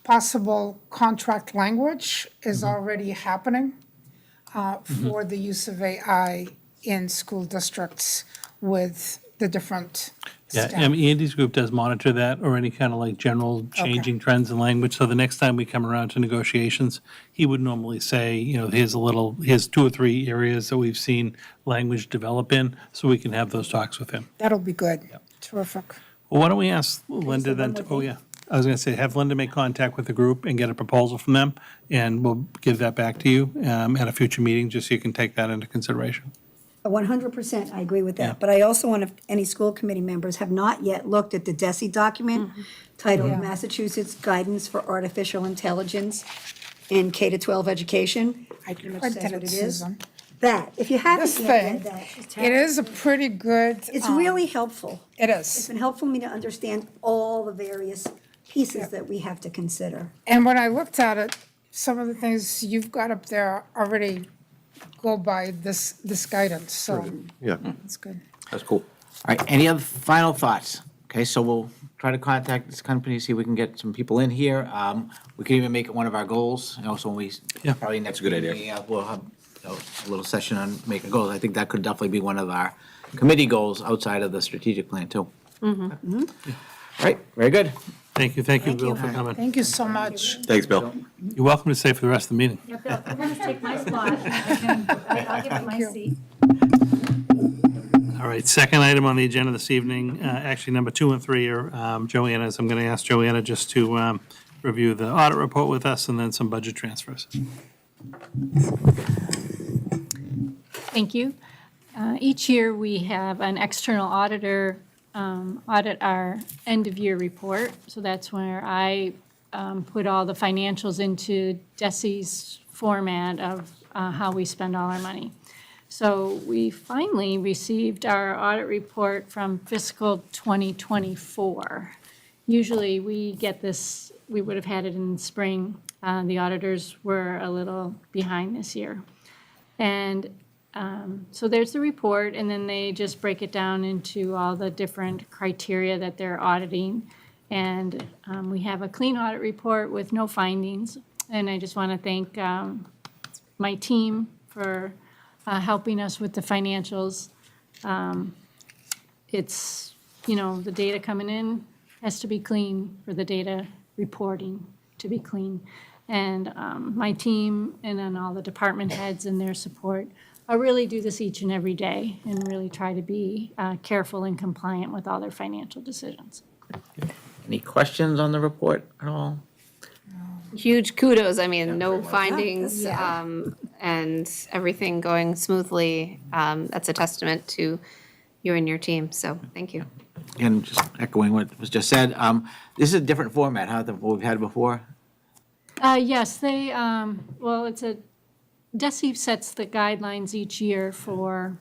possible contract language is already happening for the use of AI in school districts with the different Yeah, staff. Andy's group does monitor that or any kind of like general changing trends in language. So the next time we come around to negotiations, he would normally say, here's 2 or 3 areas that we've seen language develop in, so we can have those talks with him. That'll be good. Terrific. Well, why don't we ask Linda then, I was going to say, have Linda make contact with the group and get a proposal from them, and we'll give that back to you at a future meeting, just so you can take that into consideration. 100%, I agree with Yeah. that. But I also want, if any school committee members have not yet looked at the DESI document titled Massachusetts Guidance for Artificial Intelligence in K-12 Education. I Pretty much printed says it, what it is. Susan. That, if you This haven't yet thing, read that, just have it is a pretty good. It's really helpful. It It's is. been helpful for me to understand all the various pieces that we have to consider. And when I looked at it, some of the things you've got up there already go by this guidance, so Yeah. it's good. That's cool. All right, any other final thoughts? Okay, so we'll try to contact this company, see if we can get some people in here. We could even make it one of our goals, so when we, Yeah. probably next. That's a good idea. meeting, we'll have a little session on making goals. I think that could definitely be one of our committee goals outside of the strategic plan, too. All right, very good. Thank you, Bill, for coming. Thank you so much. Thanks, Bill. You're welcome to stay for the rest of the meeting. Yeah, Bill, you're gonna take my spot. I'll give you my seat. All right, second item on the agenda this evening, actually number 2 and 3 are Joanna's. I'm going to ask Joanna just to review the audit report with us and then some budget transfers. Thank you. Each year, we have an external auditor audit our end-of-year report. So that's where I put all the financials into DESI's format of how we spend all our money. So we finally received our audit report from fiscal 2024. Usually, we get this, we would have had it in the spring. The auditors were a little behind this year. And so there's the report, and then they just break it down into all the different criteria that they're auditing. And we have a clean audit report with no findings. And I just want to thank my team for helping us with the financials. It's, the data coming in has to be clean for the data reporting to be clean. And my team and then all the department heads and their support, I really do this each and every day and really try to be careful and compliant with all their financial decisions. Any questions on the report at all? Huge kudos. I mean, no findings, and everything going smoothly. That's a testament to you and your team, so thank you. And just echoing what was just said, this is a different format, huh, than what we've had before? Yes, they, DESI sets the guidelines each year for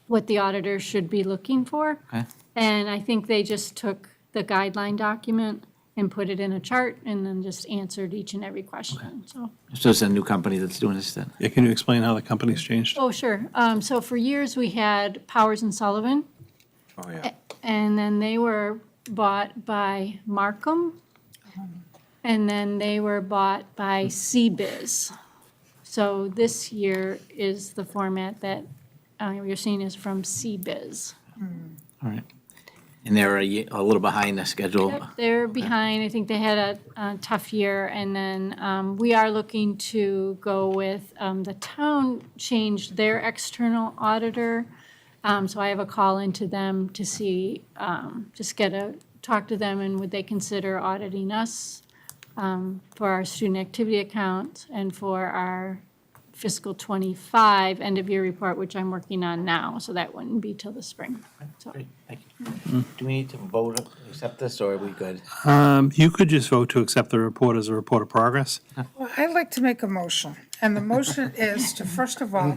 what the auditor should be looking for. Okay. And I think they just took the guideline document and put it in a chart and then just answered each and every question, so. So it's a new company that's doing this then? Yeah, can you explain how the company's changed? Oh, sure. So for years, we had Powers and Sullivan, Oh, yeah. and then they were bought by Markham, and then they were bought by CBiz. So this year is the format that you're seeing is from CBiz. All right. And they're a little behind the schedule. Yep, they're behind. I think they had a tough year. And then we are looking to go with, the town changed their external auditor. So I have a call into them to see, talk to them and would they consider auditing us for our student activity account and for our fiscal 25 end-of-year report, which I'm working on now. So that wouldn't be till the spring. So. Great, thank you. Do we need to vote to accept this, or are we good? You could just vote to accept the report as a report of progress. Well, I'd like to make a motion, and the motion is to, first of all,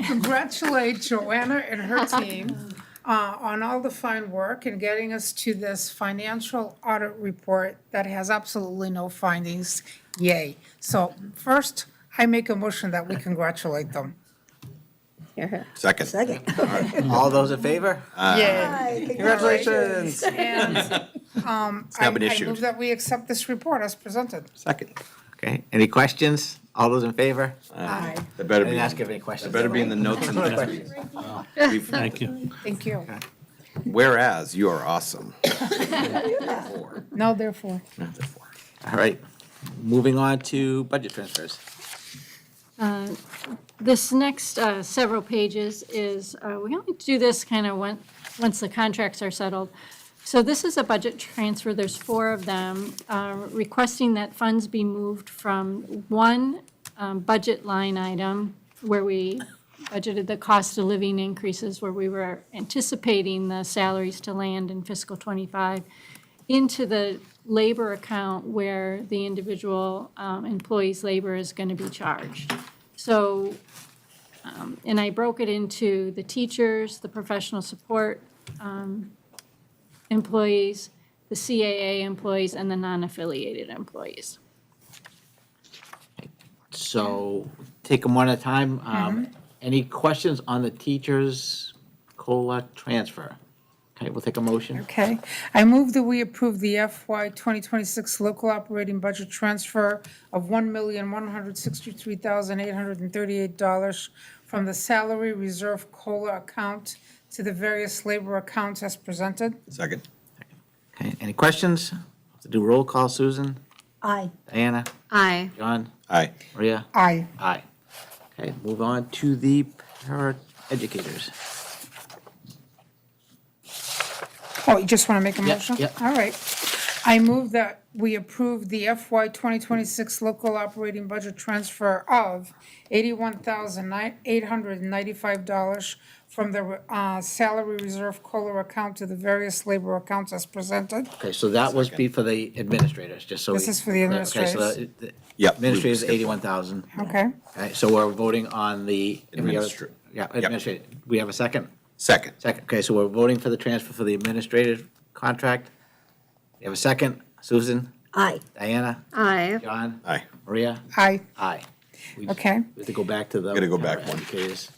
congratulate Joanna and her team on all the fine work in getting us to this financial audit report that has absolutely no findings. Yay. So first, I make a motion that we congratulate them. Second. Second. All those in favor? Yay. Congratulations. And now I been issued. move that we accept this report as presented. Second. Okay, any questions? All those in favor? Aye. That I better didn't be, ask if any questions. that better be in the notes in the next week. We've- Thank you. Thank you. Whereas you are awesome. No, therefore. All right, moving on to budget transfers. This next several pages is, we only do this kind of once the contracts are settled. So this is a budget transfer, there's 4 of them, requesting that funds be moved from one budget line item where we budgeted the cost of living increases, where we were anticipating the salaries to land in fiscal '25, into the labor account where the individual employee's labor is going to be charged. So, and I broke it into the teachers, the professional support employees, the CAA employees, and the non-affiliated employees. So take them one at a time. Any questions on the teachers' COLA transfer? Okay, we'll take a motion. Okay. I move that we approve the FY 2026 local operating budget transfer of $1,163,838 from the salary reserve COLA account to the various labor accounts as presented. Second. Okay, any questions? To do roll call, Susan, Aye. Diana, Aye. John, Aye. Maria? Aye. Aye. Okay, move on to the para-educators. Oh, you just want to make a Yep, motion? yep. All right. I move that we approve the FY 2026 local operating budget transfer of $81,895 from the salary reserve COLA account to the various labor accounts as presented. Okay, so that was be for the administrators, just so we. This is for the Okay, so administrators. the Yep. administrators, Skip one. 81,000. Okay, Okay, so we're voting on the. Administra- Yeah, administrator. We have a second? Second. Second, okay, so we're voting for the transfer for the administrative contract. You have a second? Susan? Aye. Diana? Aye. John? Aye. Maria? aye. Aye. We Okay. have to go back to the. Gotta go back one. Educators,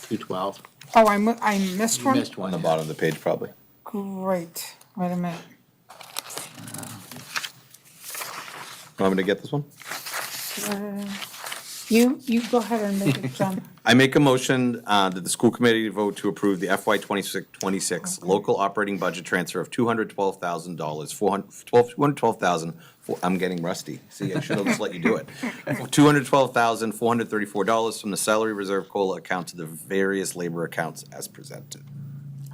212. Oh, I missed You one? missed On one. the bottom of the page, probably. Great, wait a minute. Want me to get this one? You go ahead and make it, John. I make a motion that the school committee vote to approve the FY 26 local operating budget transfer of $212,000, $212,000, I'm getting rusty. See, I should have just let you do it. $212,434 from the salary reserve COLA account to the various labor accounts as presented.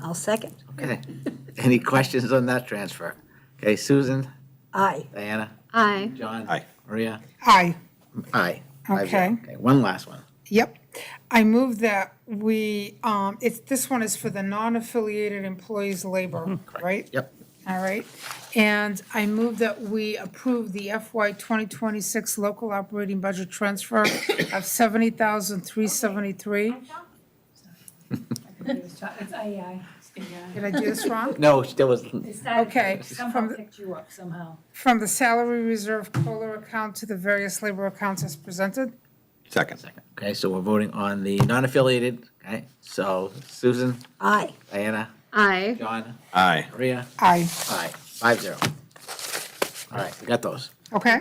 I'll second. Okay. Any questions on that transfer? Okay, Susan? Aye. Diana? Aye. John? Aye. Maria? Aye. Aye. 5-0. Okay. One last one. Yep. I move that we, this one is for the non-affiliated employees' labor, right? Yep. All right. And I move that we approve the FY 2026 local operating budget transfer of $70,373. It's AI. Did I do this wrong? No, there was, Okay. Somehow picked you up somehow. From the salary reserve COLA account to the various labor accounts as presented? Second. okay, so we're voting on the non-affiliated, okay? So Susan, Aye. Diana, Aye. John, Aye. Maria, Aye. aye, 5-0. All right, we got those. Okay.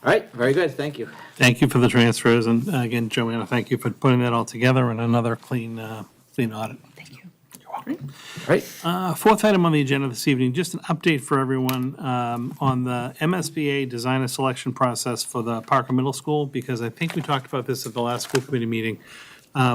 All right, very good, thank you. Thank you for the transfers, and again, Joanna, thank you for putting that all together and another clean audit. All right, Fourth item on the agenda this evening, just an update for everyone on the MSBA designer selection process for the Parker Middle School, because I think we talked about this at the last school committee meeting.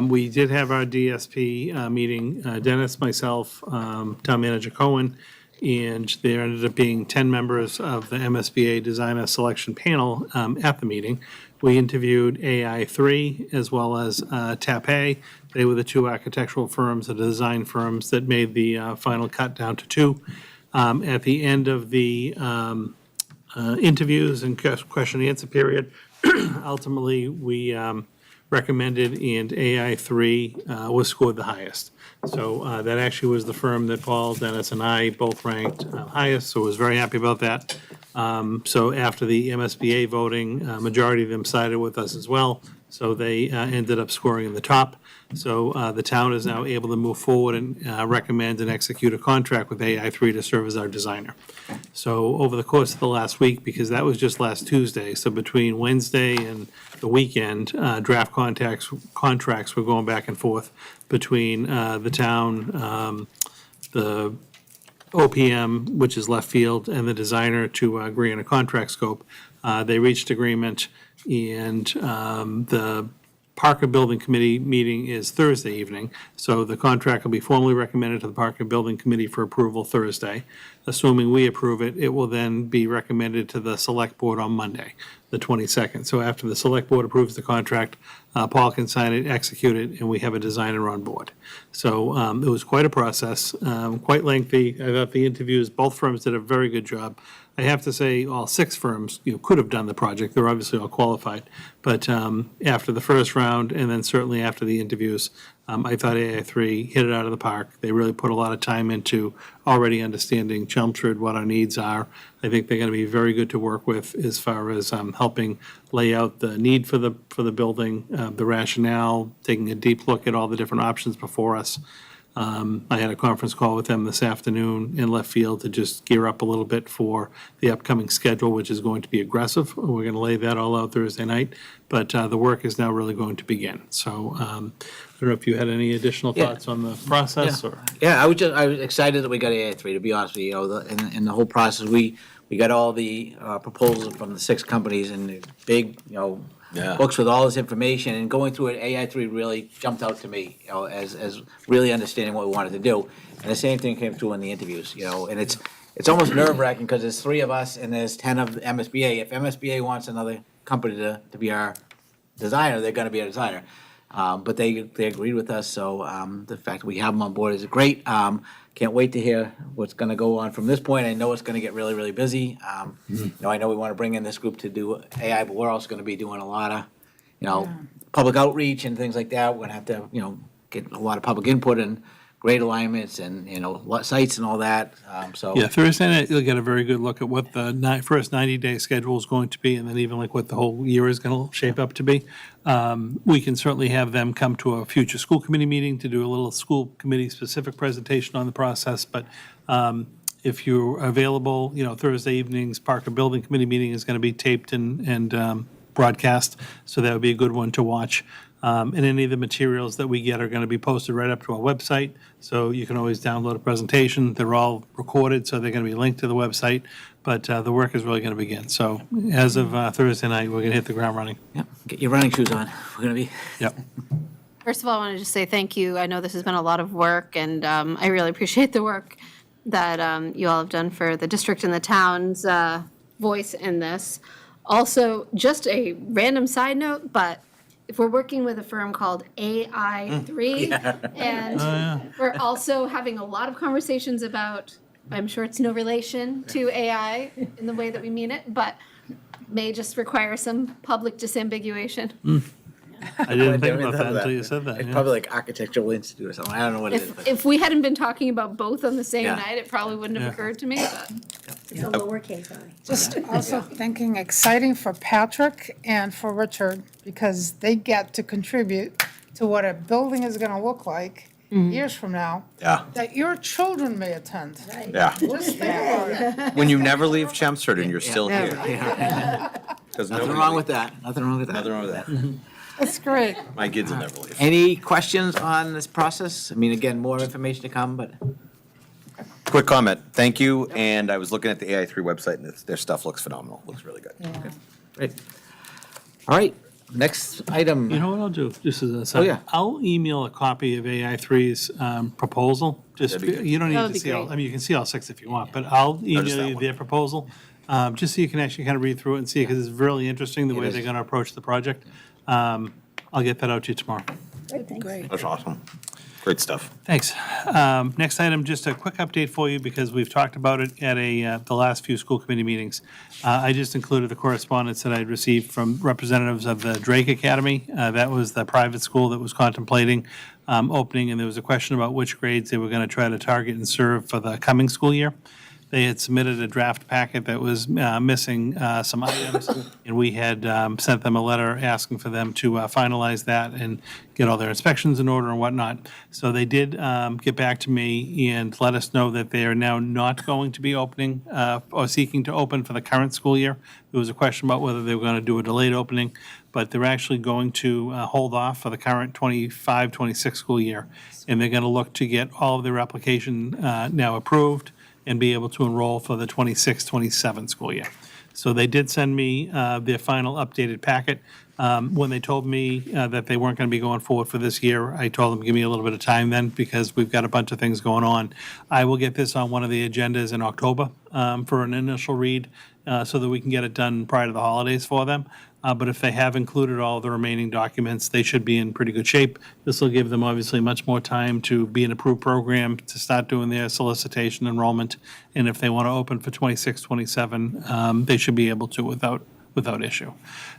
We did have our DSP meeting, Dennis, myself, Town Manager Cohen, and there ended up being 10 members of the MSBA designer selection panel at the meeting. We interviewed AI3 as well as TAP-A. They were the two architectural firms, the design firms that made the final cut down to two. At the end of the interviews and question and answer period, ultimately, we recommended, and AI3 was scored the highest. So that actually was the firm that Paul, Dennis, and I both ranked highest, so I was very happy about that. So after the MSBA voting, a majority of them sided with us as well, so they ended up scoring in the top. So the town is now able to move forward and recommend and execute a contract with AI3 to serve as our designer. So over the course of the last week, because that was just last Tuesday, so between Wednesday and the weekend, draft contracts were going back and forth between the town, the OPM, which is left field, and the designer to agree on a contract scope. They reached agreement, and the Parker Building Committee meeting is Thursday evening, so the contract will be formally recommended to the Parker Building Committee for approval Thursday. Assuming we approve it, it will then be recommended to the Select Board on Monday, the 22nd. So after the Select Board approves the contract, Paul can sign it, execute it, and we have a designer on board. So it was quite a process, quite lengthy. I thought the interviews, both firms did a very good job. I have to say, all six firms, could have done the project. They're obviously all qualified. But after the first round, and then certainly after the interviews, I thought AI3 hit it out of the park. They really put a lot of time into already understanding Chelmsford, what our needs are. I think they're going to be very good to work with as far as helping lay out the need for the building, the rationale, taking a deep look at all the different options before us. I had a conference call with them this afternoon in left field to just gear up a little bit for the upcoming schedule, which is going to be aggressive. We're going to lay that all out Thursday night, but the work is now really going to begin. So I don't know if you had any additional thoughts on the process or? Yeah, I was excited that we got AI3, to be honest with you, in the whole process, we got all the proposals from the six companies and the big, books with all this information, and going through it, AI3 really jumped out to me, as really understanding what we wanted to do. And the same thing came through in the interviews, and it's almost nerve wracking because there's 3 of us and there's 10 of the MSBA. If MSBA wants another company to be our designer, they're gonna be our designer. But they agreed with us, so the fact that we have them on board is great. Can't wait to hear what's gonna go on from this point. I know it's gonna get really, really busy. You know, I know we wanna bring in this group to do AI, but we're also gonna be doing a lot of, you know, public outreach and things like that. We're gonna have to, you know, get a lot of public input and grade alignments and, you know, sites and all that, so. Yeah, Thursday night, you'll get a very good look at what the first 90-day schedule is going to be, and then even like what the whole year is going to shape up to be. We can certainly have them come to a future school committee meeting to do a little school committee-specific presentation on the process, but if you're available, you know, Thursday evenings, Parker Building Committee meeting is going to be taped and broadcast, so that would be a good one to watch. And any of the materials that we get are going to be posted right up to our website, so you can always download a presentation. They're all recorded, so they're going to be linked to the website, but the work is really going to begin. So as of Thursday night, we're going to hit the ground running. Yep, get your running shoes on. We're gonna be. Yep. First of all, I want to just say thank you. I know this has been a lot of work, and I really appreciate the work that you all have done for the district and the town's voice in this. Also, just a random side note, but if we're working with a firm called AI3, and we're also having a lot of conversations about, I'm sure it's no relation to AI in the way that we mean it, but may just require some public disambiguation. I didn't think about that until you said that. It's yeah. probably like Architectural Institute or something. I don't know what it is. If we hadn't been talking about both on the same Yeah. night, it probably wouldn't have occurred to me, but. It's a lowercase I. Just also thinking exciting for Patrick and for Richard, because they get to contribute to what a building is gonna look like years from now, Yeah, that your children may attend. yeah. Let's think about it. When you never leave Chelmsford and you're still here. Nothing wrong with that. Nothing wrong with that. Nothing wrong with that. That's great. My kids will never leave. Any questions on this process? I mean, again, more information to come, but Quick comment, thank you, and I was looking at the AI3 website, and their stuff looks phenomenal, looks really good. great. All right, next item. You know what I'll do, just as a side? yeah. I'll email a copy of AI3's proposal. Just, That'd be good. you don't That need would to be see all, great. I mean, you can see all 6 if you want, but I'll just email that you one. their proposal, just so you can actually kind of read through it and see it, because it's really interesting the way is. they're going to approach the project. I'll get that out to you tomorrow. Great. That's awesome. Great stuff. Thanks. Next item, just a quick update for you, because we've talked about it at the last few school committee meetings. I just included the correspondence that I'd received from representatives of the Drake Academy. That was the private school that was contemplating opening, and there was a question about which grades they were going to try to target and serve for the coming school year. They had submitted a draft packet that was missing some items, and we had sent them a letter asking for them to finalize that and get all their inspections in order and whatnot. So they did get back to me and let us know that they are now not going to be opening or seeking to open for the current school year. There was a question about whether they were going to do a delayed opening, but they're actually going to hold off for the current 25-26 school year. And they're going to look to get all of their application now approved and be able to enroll for the 26-27 school year. So they did send me their final updated packet. When they told me that they weren't going to be going forward for this year, I told them, give me a little bit of time then, because we've got a bunch of things going on. I will get this on one of the agendas in October for an initial read, so that we can get it done prior to the holidays for them. But if they have included all the remaining documents, they should be in pretty good shape. This will give them obviously much more time to be an approved program, to start doing their solicitation enrollment. And if they want to open for 26-27, they should be able to without issue.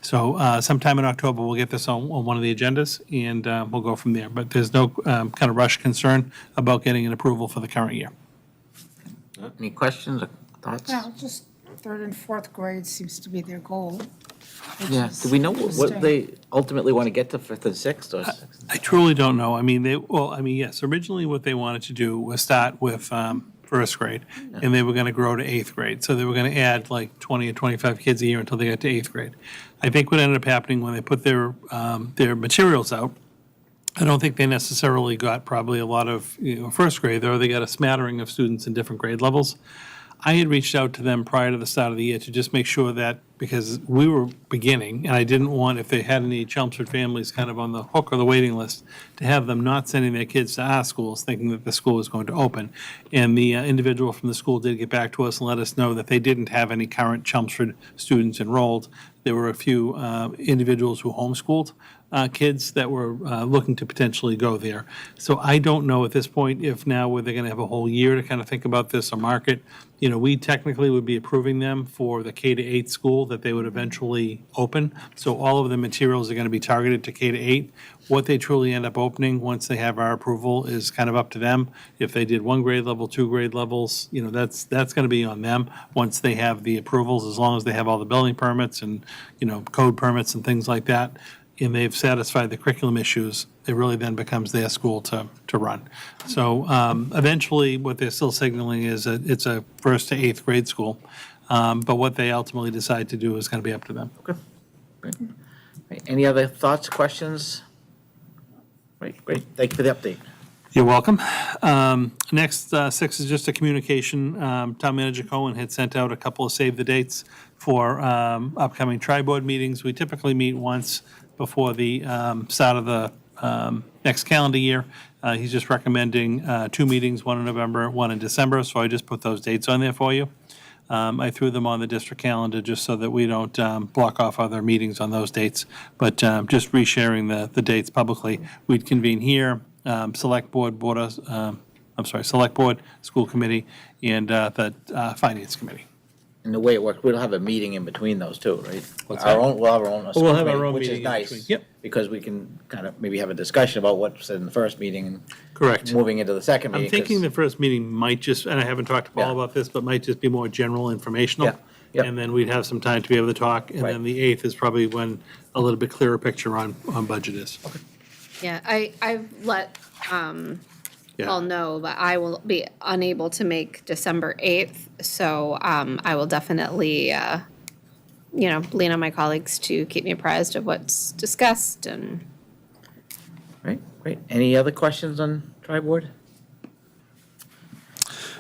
So sometime in October, we'll get this on one of the agendas, and we'll go from there. But there's no kind of rush concern about getting an approval for the current year. Any questions or thoughts? No, just 3rd and 4th grade seems to be their goal. which Yeah, is do we know what interesting. they ultimately want to get to 5th and 6th or 6th? I truly don't know. I mean, yes, originally what they wanted to do was start with first grade, and they were going to grow to 8th grade. So they were going to add like 20 or 25 kids a year until they got to 8th grade. I think what ended up happening when they put their materials out, I don't think they necessarily got probably a lot of first grade, though they got a smattering of students in different grade levels. I had reached out to them prior to the start of the year to just make sure that, because we were beginning, and I didn't want, if they had any Chelmsford families kind of on the hook or the waiting list, to have them not sending their kids to our schools thinking that the school was going to open. And the individual from the school did get back to us and let us know that they didn't have any current Chelmsford students enrolled. There were a few individuals who homeschooled kids that were looking to potentially go there. So I don't know at this point if now they're going to have a whole year to kind of think about this or market. You know, we technically would be approving them for the K-8 school that they would eventually open. So all of the materials are going to be targeted to K-8. What they truly end up opening once they have our approval is kind of up to them. If they did 1 grade level, 2 grade levels, you know, that's going to be on them once they have the approvals, as long as they have all the building permits and, you know, code permits and things like that, and they've satisfied the curriculum issues, it really then becomes their school to run. So eventually, what they're still signaling is that it's a 1st to 8th grade school, but what they ultimately decide to do is going to be up to them. Okay. Great. Right, any other thoughts, questions? Great. Thank you for the update. You're welcome. Next, 6 is just a communication. Town Manager Cohen had sent out a couple of save the dates for upcoming tri-board meetings. We typically meet once before the start of the next calendar year. He's just recommending 2 meetings, one in November, one in December, so I just put those dates on there for you. I threw them on the district calendar just so that we don't block off other meetings on those dates, but just resharing the dates publicly. We'd convene here, Select Board, Select Board, School Committee, and the Finance Committee. And the way it works, we'll have a meeting in between those two, right? What's Our that? own, we'll have our own. We'll have our own which is meeting in nice. between. Yep. Because we can kind of maybe have a discussion about what's in the first meeting and Correct. moving into the second meeting. I'm thinking 'cause- the first meeting might just, and I haven't talked to Paul Yeah. about this, but might just be more general informational. Yeah, yeah. And then we'd have some time to be able to talk, and Right. then the 8th is probably when a little bit clearer picture on budget is. Yeah, I've let Yeah. Paul know that I will be unable to make December 8th, so I will definitely, lean on my colleagues to keep me apprised of what's discussed and. Right, great. Any other questions on tri-board?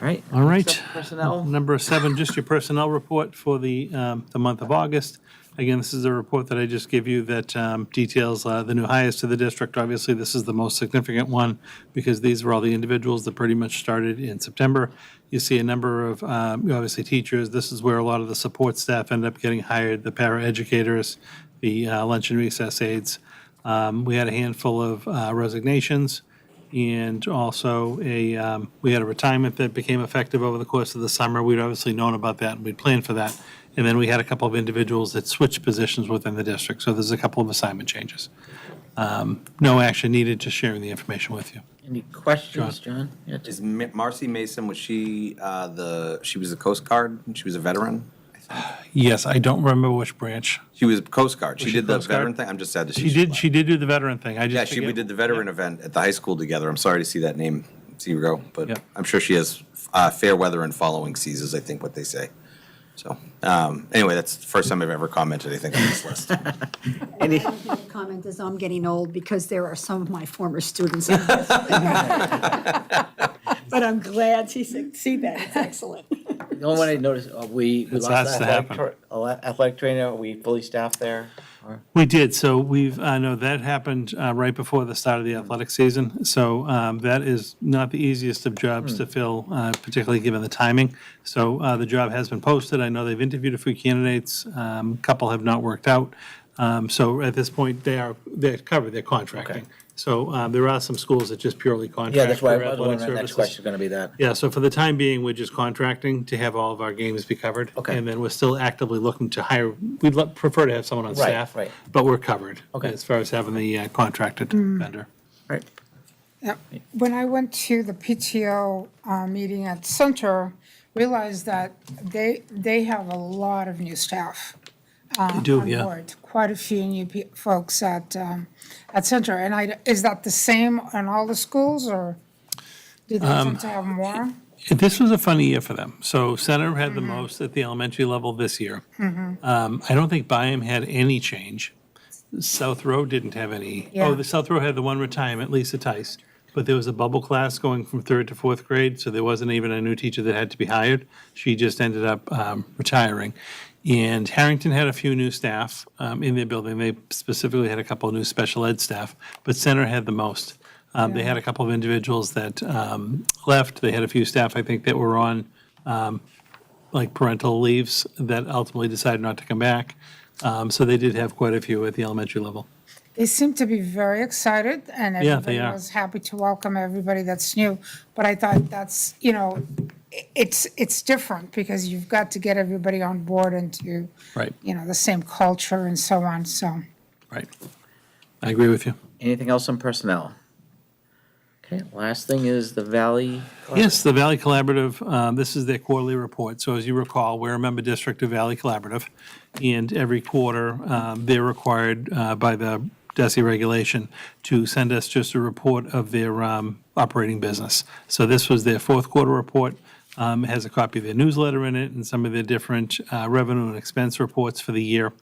Right. All right. Next up, Personnel. Number 7, just your personnel report for the month of August. Again, this is a report that I just give you that details the new hires to the district. Obviously, this is the most significant one because these are all the individuals that pretty much started in September. You see a number of, obviously, teachers. This is where a lot of the support staff end up getting hired, the paraeducators, the lunch and recess aides. We had a handful of resignations. And also we had a retirement that became effective over the course of the summer. We'd obviously known about that and we'd planned for that. And then we had a couple of individuals that switched positions within the district. So there's a couple of assignment changes. No action needed, just sharing the information with you. Any questions, John? Yeah, Is Marcy Mason, was she she was the Coast Guard? She was a veteran? Yes, I don't remember which branch. She was Coast Guard. She she did the Coast Guard? veteran thing? I'm just sad to see. She did do the veteran thing. I just Yeah, we forget- did the veteran event at the high school together. I'm sorry to see that name, see her go, but Yep. I'm sure she has fair weather and following seasons, I think what they say. So, anyway, that's the first time I've ever commented, I think, on this list. Any, Comment is I'm getting old because there are some of my former students on this. But I'm glad to see that. It's excellent. the only one I noticed, we It's lost has to happen. athletic trainer. Are we fully staffed there? Or- We did, so I know that happened right before the start of the athletic season. So that is not the easiest of jobs to fill, particularly given the timing. So the job has been posted. I know they've interviewed a few candidates. A couple have not worked out. So at this point, they're covered, they're contracting. Okay. So there are some schools that just purely contract Yeah, that's why for I was wondering, athletic the next services. question is going to be that. Yeah, so for the time being, we're just contracting to have all of our games be covered. Okay. And then we're still actively looking to hire, prefer to have someone on Right, staff. right. But we're covered. Okay. As far as having the contracted vendor. Right. Yep. When I went to the PTO meeting at Center, realized that they have a lot of new staff. They do, on yeah. board. Quite a few new folks at Center. And is that the same in all the schools, or do they tend to have more? This was a funny year for them. So Center had the most at the elementary level this year. I don't think Byam had any change. South Row didn't have any. Yeah. Oh, the South Row had the one retirement, Lisa Tice. but there was a bubble class going from 3rd to 4th grade, so there wasn't even a new teacher that had to be hired. She just ended up retiring. And Harrington had a few new staff in their building. They specifically had a couple of new special ed staff, but Center had the most. They had a couple of individuals that left. They had a few staff, I think, that were on like parental leaves that ultimately decided not to come back. So they did have quite a few at the elementary level. They seem to be very excited, and Yeah, everybody they are. was happy to welcome everybody that's new. But I thought that's, you know, it's different because you've got to get everybody on board into, Right, you know, the same culture and so on, so. right. I agree with you. Anything else on personnel? Okay, last thing is the Valley. Yes, the Valley Collaborative, this is their quarterly report. So as you recall, we're a member district of Valley Collaborative. And every quarter, they're required by the DESI regulation to send us just a report of their operating business. So this was their 4th quarter report. It has a copy of their newsletter in it and some of their different revenue and expense reports for the year.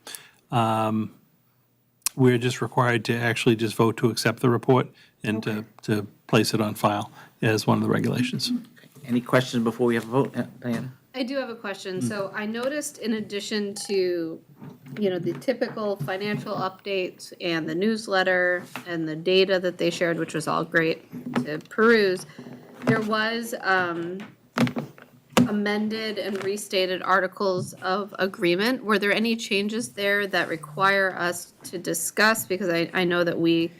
We're just required to actually just vote to accept the report and to place it on file as one of the regulations. Any questions before we have a vote, Diana? I do have a question. So I noticed in addition to, the typical financial updates and the newsletter and the data that they shared, which was all great to peruse, there was amended and restated articles of agreement. Were there any changes there that require us to discuss? Because I know that we,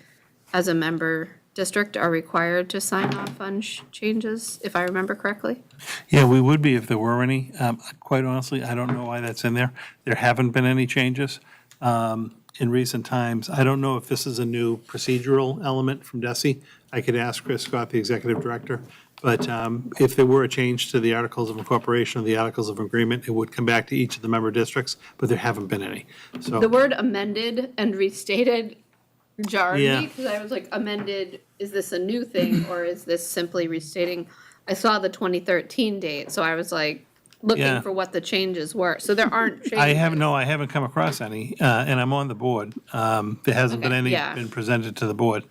as a member district, are required to sign off on changes, if I remember correctly. Yeah, we would be if there were any. Quite honestly, I don't know why that's in there. There haven't been any changes in recent times. I don't know if this is a new procedural element from DESI. I could ask Chris Scott, the executive director. But if there were a change to the Articles of Incorporation or the Articles of Agreement, it would come back to each of the member districts, but there haven't been any. The So, word amended and restated jarred Yeah. me, because I was like, amended, is this a new thing, or is this simply restating? I saw the 2013 date, so I was like, looking Yeah. for what the changes were. So there aren't changes. I haven't come across any, and I'm on the board. There hasn't been Okay, any yeah. been presented to the board.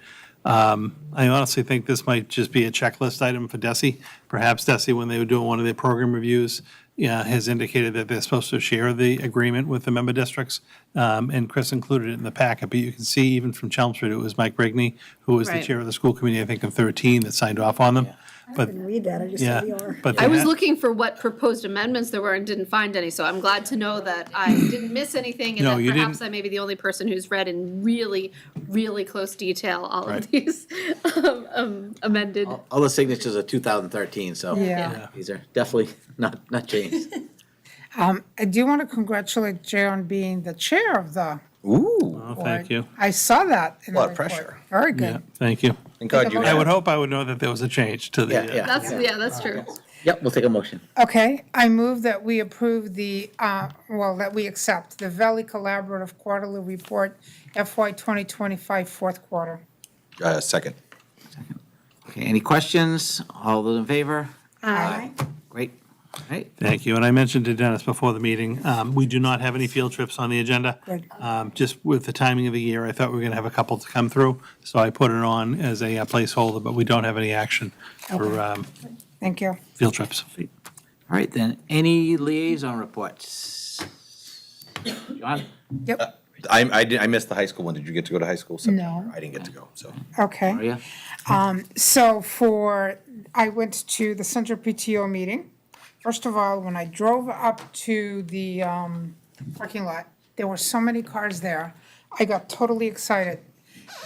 I honestly think this might just be a checklist item for DESI. Perhaps DESI, when they were doing one of their program reviews, has indicated that they're supposed to share the agreement with the member districts. And Chris included it in the packet, but you can see even from Chelmsford, it was Mike Rigney, who was the Right. chair of the school committee, I think, in 13, that signed off on them. I But, didn't read that, I just yeah, saw the R. but I they was had- looking for what proposed amendments there were and didn't find any, so I'm glad to know that I didn't miss anything and No, that you perhaps didn't. I may be the only person who's read in really, really close detail all Right. of these amended. All the signatures are 2013, so. Yeah. These are definitely not changed. I do want to congratulate Jay on being the chair of the Ooh, Oh, thank you. I saw that in the Lot of report. pressure. Very Yeah, good. thank you. thank God you I have. would hope I would know that there was a change to the. Yeah. That's true. Yep, we'll take a motion. Okay, I move that we approve that we accept the Valley Collaborative Quarterly Report FY 2025 fourth quarter. Second. Okay, any questions? All those in favor? Aye. Great. All right. Thank you. And I mentioned to Dennis before the meeting, we do not have any field trips on the agenda. Good. Just with the timing of the year, I thought we were going to have a couple to come through, so I put it on as a placeholder, but we don't have any action for Thank you. field trips. All right, then, any liaison reports? John? Yep, I missed the high school one. Did you get to go to high school? No. I didn't get to go, so. okay. Maria? So I went to the Central PTO meeting. First of all, when I drove up to the parking lot, there were so many cars there. I got totally excited.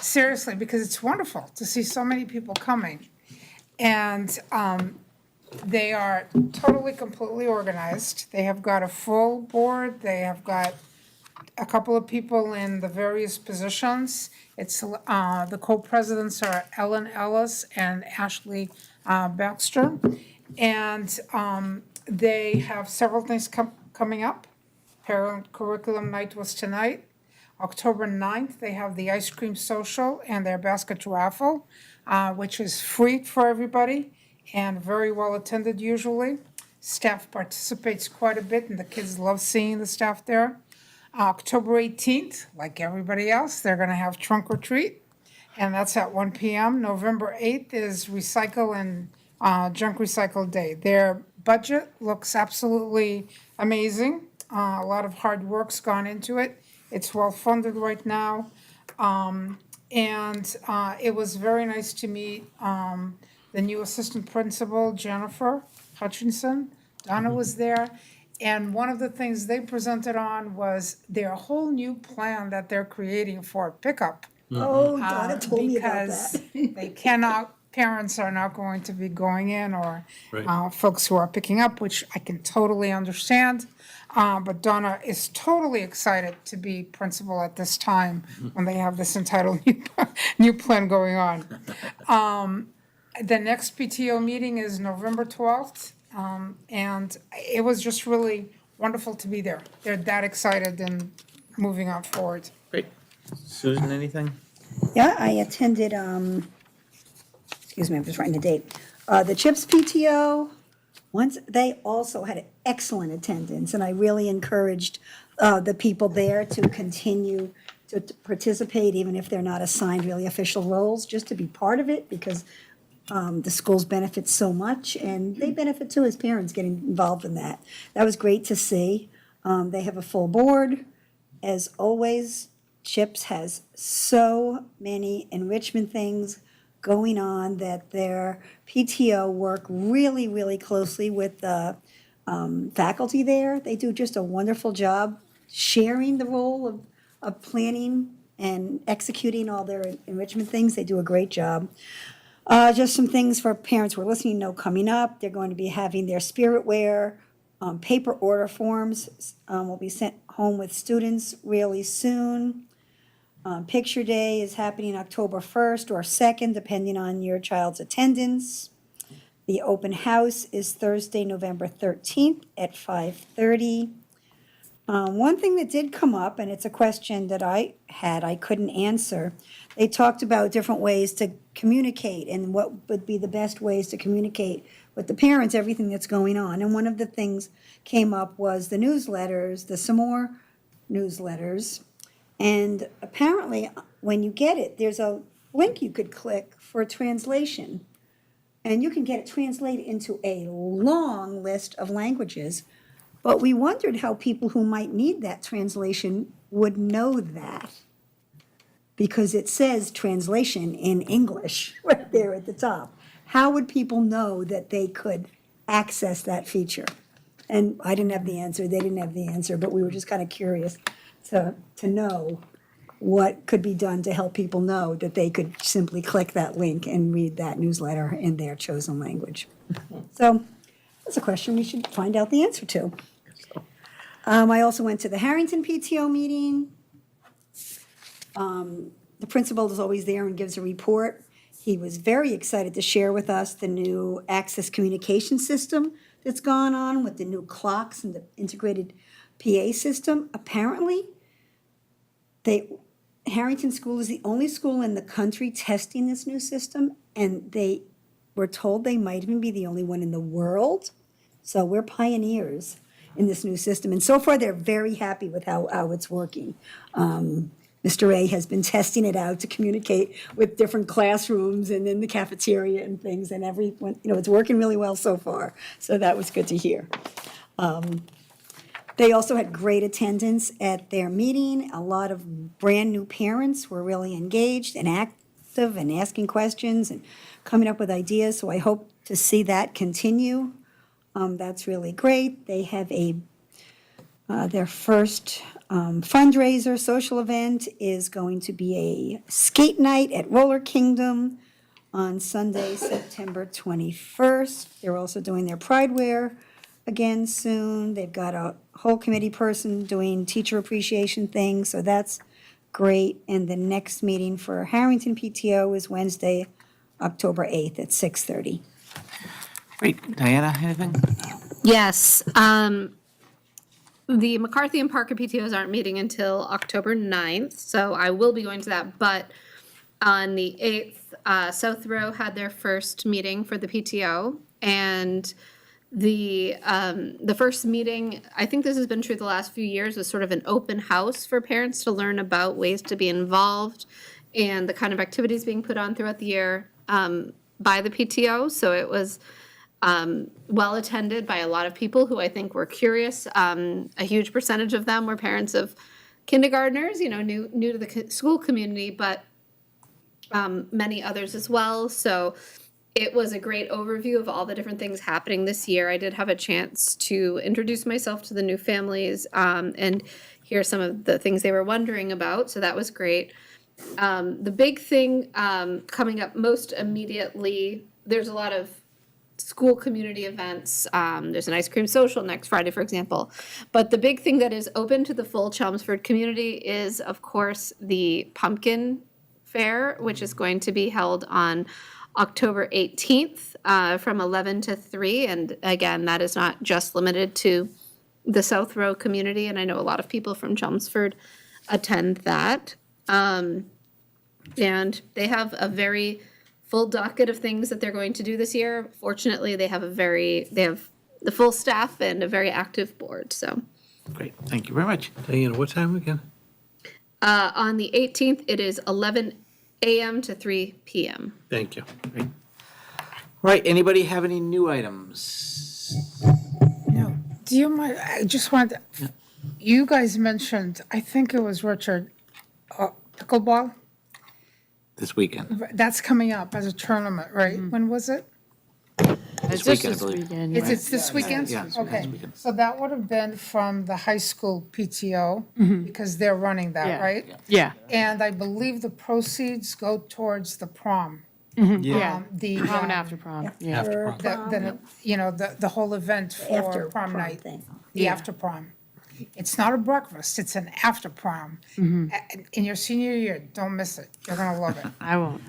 Seriously, because it's wonderful to see so many people coming. And they are totally, completely organized. They have got a full board. They have got a couple of people in the various positions. It's, the co-presidents are Ellen Ellis and Ashley Baxter. And they have several things coming up. Parent Curriculum Night was tonight. October 9th, they have the ice cream social and their basket raffle, which is free for everybody and very well attended usually. Staff participates quite a bit and the kids love seeing the staff there. October 18th, like everybody else, they're gonna have trunk or treat. and that's at 1 PM. November 8th is Recycle and Junk Recycle Day. Their budget looks absolutely amazing. A lot of hard work's gone into it. It's well-funded right now. And it was very nice to meet the new assistant principal, Jennifer Hutchinson. Donna was there. And one of the things they presented on was their whole new plan that they're creating for pickup. Oh, Donna told me about Because that. they cannot, parents are not going to be going in, or Right. folks who are picking up, which I can totally understand. But Donna is totally excited to be principal at this time when they have this entitled new plan going on. The next PTO meeting is November 12th, and it was just really wonderful to be there. They're that excited and moving on forward. Great. Susan, anything? Yeah, I attended, excuse me, I'm just writing the date. The CHIPS PTO, they also had excellent attendance, and I really encouraged the people there to continue to participate, even if they're not assigned really official roles, just to be part of it, because the schools benefit so much, and they benefit too as parents getting involved in that. That was great to see. They have a full board. As always, CHIPS has so many enrichment things going on that their PTO work really, really closely with the faculty there. They do just a wonderful job sharing the role of planning and executing all their enrichment things. They do a great job. Just some things for parents who are listening, know coming up. They're going to be having their spirit wear, paper order forms will be sent home with students really soon. Picture Day is happening October 1st or 2nd, depending on your child's attendance. The open house is Thursday, November 13th at 5:30. One thing that did come up, and it's a question that I couldn't answer. They talked about different ways to communicate and what would be the best ways to communicate with the parents, everything that's going on. And one of the things came up was the newsletters, the some more newsletters. And apparently, when you get it, there's a link you could click for a translation. And you can get it translated into a long list of languages. But we wondered how people who might need that translation would know that. Because it says translation in English right there at the top. How would people know that they could access that feature? And I didn't have the answer, they didn't have the answer, but we were just kind of curious to know what could be done to help people know that they could simply click that link and read that newsletter in their chosen language. So that's a question we should find out the answer to. I also went to the Harrington PTO meeting. The principal is always there and gives a report. He was very excited to share with us the new access communication system that's gone on with the new clocks and the integrated PA system. Apparently, Harrington School is the only school in the country testing this new system, and they were told they might even be the only one in the world. So we're pioneers in this new system, and so far they're very happy with how it's working. Mr. A has been testing it out to communicate with different classrooms and in the cafeteria and things, and everyone, it's working really well so far. So that was good to hear. They also had great attendance at their meeting. A lot of brand-new parents were really engaged and active and asking questions and coming up with ideas, so I hope to see that continue. That's really great. They have their first fundraiser social event is going to be a skate night at Roller Kingdom on Sunday, September 21st. They're also doing their Pride Wear again soon. They've got a whole committee person doing teacher appreciation things, so that's great. And the next meeting for Harrington PTO is Wednesday, October 8th at 6:30. Great. Diana, anything? Yes, the McCarthy and Parker PTOs aren't meeting until October 9th, so I will be going to that. But on the 8th, South Row had their first meeting for the PTO, and the first meeting, I think this has been true the last few years, was sort of an open house for parents to learn about ways to be involved and the kind of activities being put on throughout the year by the PTO. So it was well attended by a lot of people who I think were curious. A huge percentage of them were parents of kindergartners, new to the school community, but many others as well. So it was a great overview of all the different things happening this year. I did have a chance to introduce myself to the new families and hear some of the things they were wondering about. So that was great. The big thing coming up most immediately, there's a lot of school community events. There's an ice cream social next Friday, for example. But the big thing that is open to the full Chelmsford community is, of course, the Pumpkin Fair, which is going to be held on October 18th from 11 to 3. And again, that is not just limited to the South Row community. And I know a lot of people from Chelmsford attend that. And they have a very full docket of things that they're going to do this year. Fortunately, they have the full staff and a very active board, so. Great, thank you very much. Diana, what time again? On the 18th, it is 11 a.m. to 3 p.m. Thank you. Great. Right, anybody have any new items? No. Do you mind, I just wanted, you guys mentioned, I think it was Richard, pickleball? This weekend. That's coming up as a tournament, right? When was it? This weekend, I believe. It's this weekend? Yeah, it's Okay, this weekend. so that would have been from the high school PTO, because they're running that, Yeah. right? Yeah. And I believe the proceeds go towards the prom. Yeah. The, Prom and after prom. Yeah. After prom. the whole event After for prom prom night. thing. The after prom. It's not a breakfast, it's an after prom. In your senior year, don't miss it, you're gonna love it. I won't.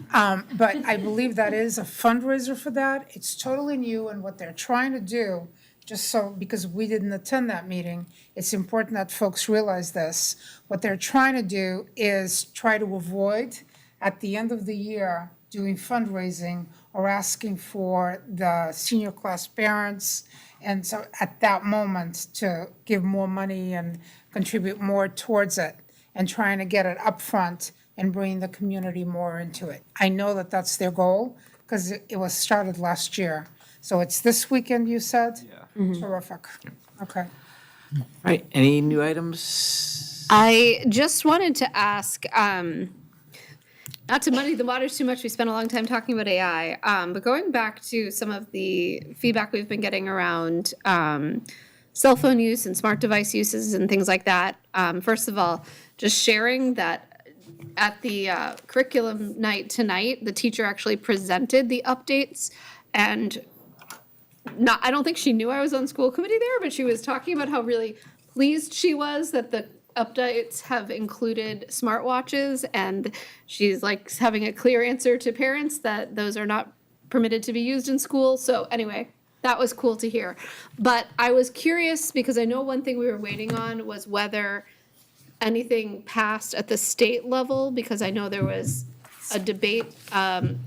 But I believe that is a fundraiser for that. It's totally new, and what they're trying to do, just so, because we didn't attend that meeting, it's important that folks realize this. What they're trying to do is try to avoid, at the end of the year, doing fundraising or asking for the senior class parents, and so at that moment, to give more money and contribute more towards it, and trying to get it upfront and bring the community more into it. I know that that's their goal, because it was started last year. So it's this weekend, you said? Yeah. Terrific. Okay. Right, any new items? I just wanted to ask, not to muddy the waters too much, we spent a long time talking about AI, but going back to some of the feedback we've been getting around cell phone use and smart device uses and things like that. First of all, just sharing that at the curriculum night tonight, the teacher actually presented the updates, and I don't think she knew I was on school committee there, but she was talking about how really pleased she was that the updates have included smartwatches, and she's like having a clear answer to parents that those are not permitted to be used in school. So anyway, that was cool to hear. But I was curious because I know one thing we were waiting on was whether anything passed at the state level, because I know there was a debate.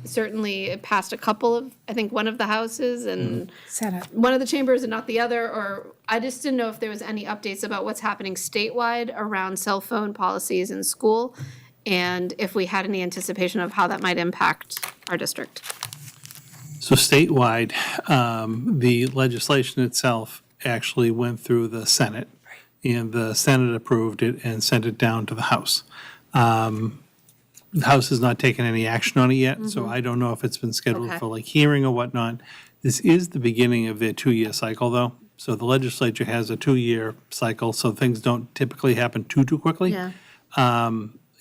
Certainly it passed a couple of, I think one of the houses and Senate. one of the chambers and not the other, or I just didn't know if there was any updates about what's happening statewide around cell phone policies in school, and if we had any anticipation of how that might impact our district. So statewide, the legislation itself actually went through the Senate, and the Senate approved it and sent it down to the House. The House has not taken any action on it yet, so I don't know if it's been scheduled Okay. for like hearing or whatnot. This is the beginning of their 2-year cycle, though. So the legislature has a 2-year cycle, so things don't typically happen too quickly. Yeah.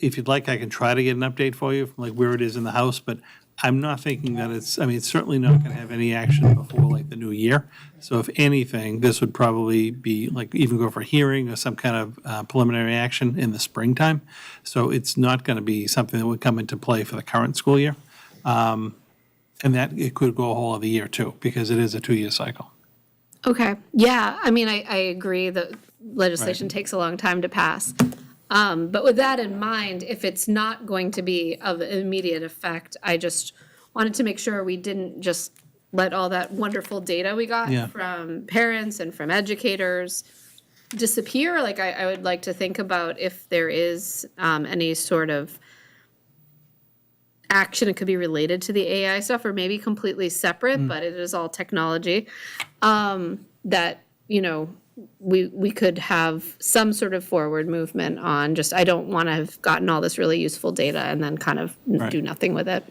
If you'd like, I can try to get an update for you from like where it is in the House, but I'm not thinking that it's certainly not going to have any action before like the new year. So if anything, this would probably be like even go for a hearing or some kind of preliminary action in the springtime. So it's not going to be something that would come into play for the current school year. And that it could go a whole other year too, because it is a 2-year cycle. Okay, yeah, I mean, I agree that legislation takes a long time to pass. But with that in mind, if it's not going to be of immediate effect, I just wanted to make sure we didn't just let all that wonderful data we got Yeah. from parents and from educators disappear. Like, I would like to think about if there is any sort of action. It could be related to the AI stuff or maybe completely separate, but it is all technology. That, you know, we could have some sort of forward movement on. Just, I don't want to have gotten all this really useful data and then kind of do nothing with it.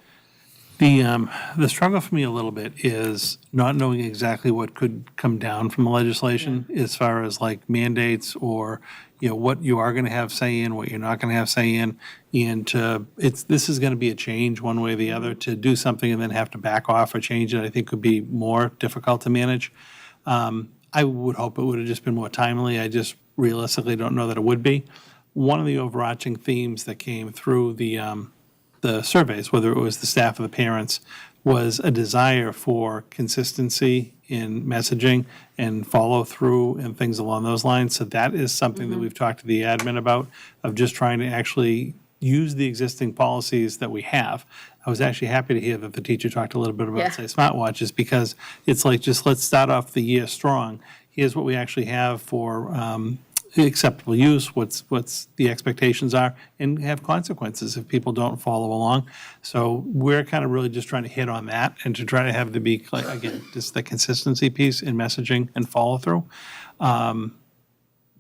The struggle for me a little bit is not knowing exactly what could come down from the legislation as far as like mandates or, you know, what you are going to have say in, what you're not going to have say in. And this is going to be a change one way or the other. To do something and then have to back off or change it, I think could be more difficult to manage. I would hope it would have just been more timely. I just realistically don't know that it would be. One of the overarching themes that came through the surveys, whether it was the staff or the parents, was a desire for consistency in messaging and follow through and things along those lines. So that is something that we've talked to the admin about, of just trying to actually use the existing policies that we have. I was actually happy to hear that the teacher talked a little bit about, say, smartwatches, because it's like, just let's start off the year strong. Here's what we actually have for acceptable use, what's the expectations are, and have consequences if people don't follow along. So we're kind of really just trying to hit on that and to try to have again, just the consistency piece in messaging and follow through. Why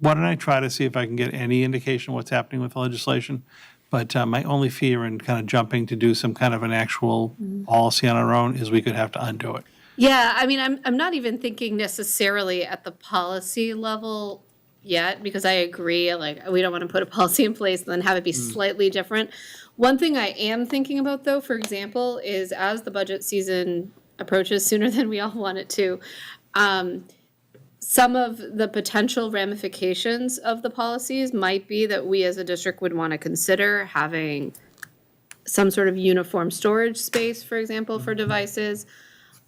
don't I try to see if I can get any indication of what's happening with the legislation? But my only fear in kind of jumping to do some kind of an actual policy on our own is we could have to undo it. Yeah, I mean, I'm not even thinking necessarily at the policy level yet, because I agree, like, we don't want to put a policy in place and then have it be slightly different. One thing I am thinking about, though, for example, is as the budget season approaches sooner than we all want it to, some of the potential ramifications of the policies might be that we as a district would want to consider having some sort of uniform storage space, for example, for devices.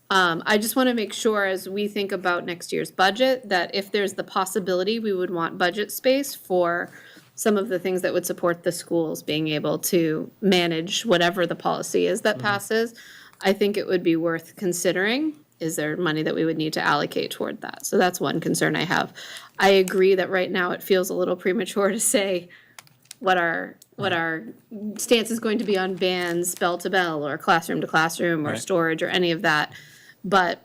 I just want to make sure as we think about next year's budget, that if there's the possibility, we would want budget space for some of the things that would support the schools being able to manage whatever the policy is that passes. I think it would be worth considering. Is there money that we would need to allocate toward that? So that's one concern I have. I agree that right now it feels a little premature to say what our stance is going to be on bands, bell to bell, or classroom to classroom, or storage, or any of that. But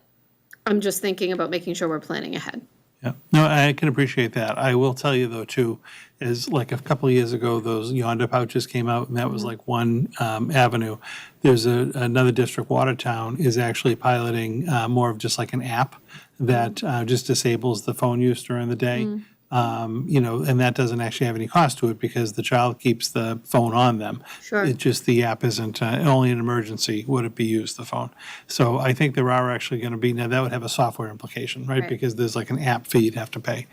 I'm just thinking about making sure we're planning ahead. Yeah, no, I can appreciate that. I will tell you, though, too, is like a couple of years ago, those Yonder pouches came out, and that was like one avenue. There's another district, Watertown, is actually piloting more of just like an app that just disables the phone use during the day. You know, and that doesn't actually have any cost to it because the child keeps the phone on them. Sure. It just, the app isn't, only in emergency would it be used, the phone. So I think there are actually going to be, now that would have a software implication, right? Right. Because there's like an app fee you'd have to pay.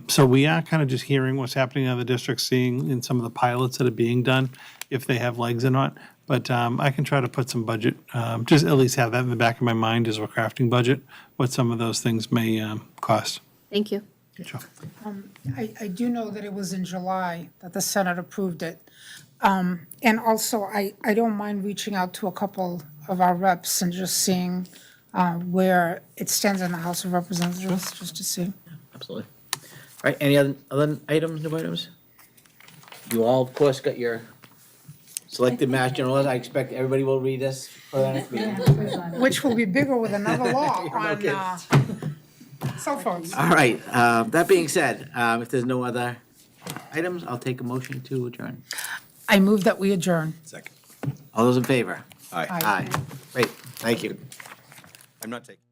So we are kind of just hearing what's happening in other districts, seeing in some of the pilots that are being done, if they have legs or not. But I can try to put some budget, just at least have that in the back of my mind as we're crafting budget, what some of those things may cost. Thank you. Sure. I do know that it was in July that the Senate approved it. And also, I don't mind reaching out to a couple of our reps and just seeing where it stands in the House of Representatives, just to see. Absolutely. All right, any other items, new items? You all, of course, got your selected Mass General laws. I expect everybody will read this for the next meeting. Which will be bigger with another law on kidding. cell phones. All right, that being said, if there's no other items, I'll take a motion to adjourn. I move that we adjourn. Second. All those in favor? Aye. Aye. Aye. Great, thank you. I'm not taking.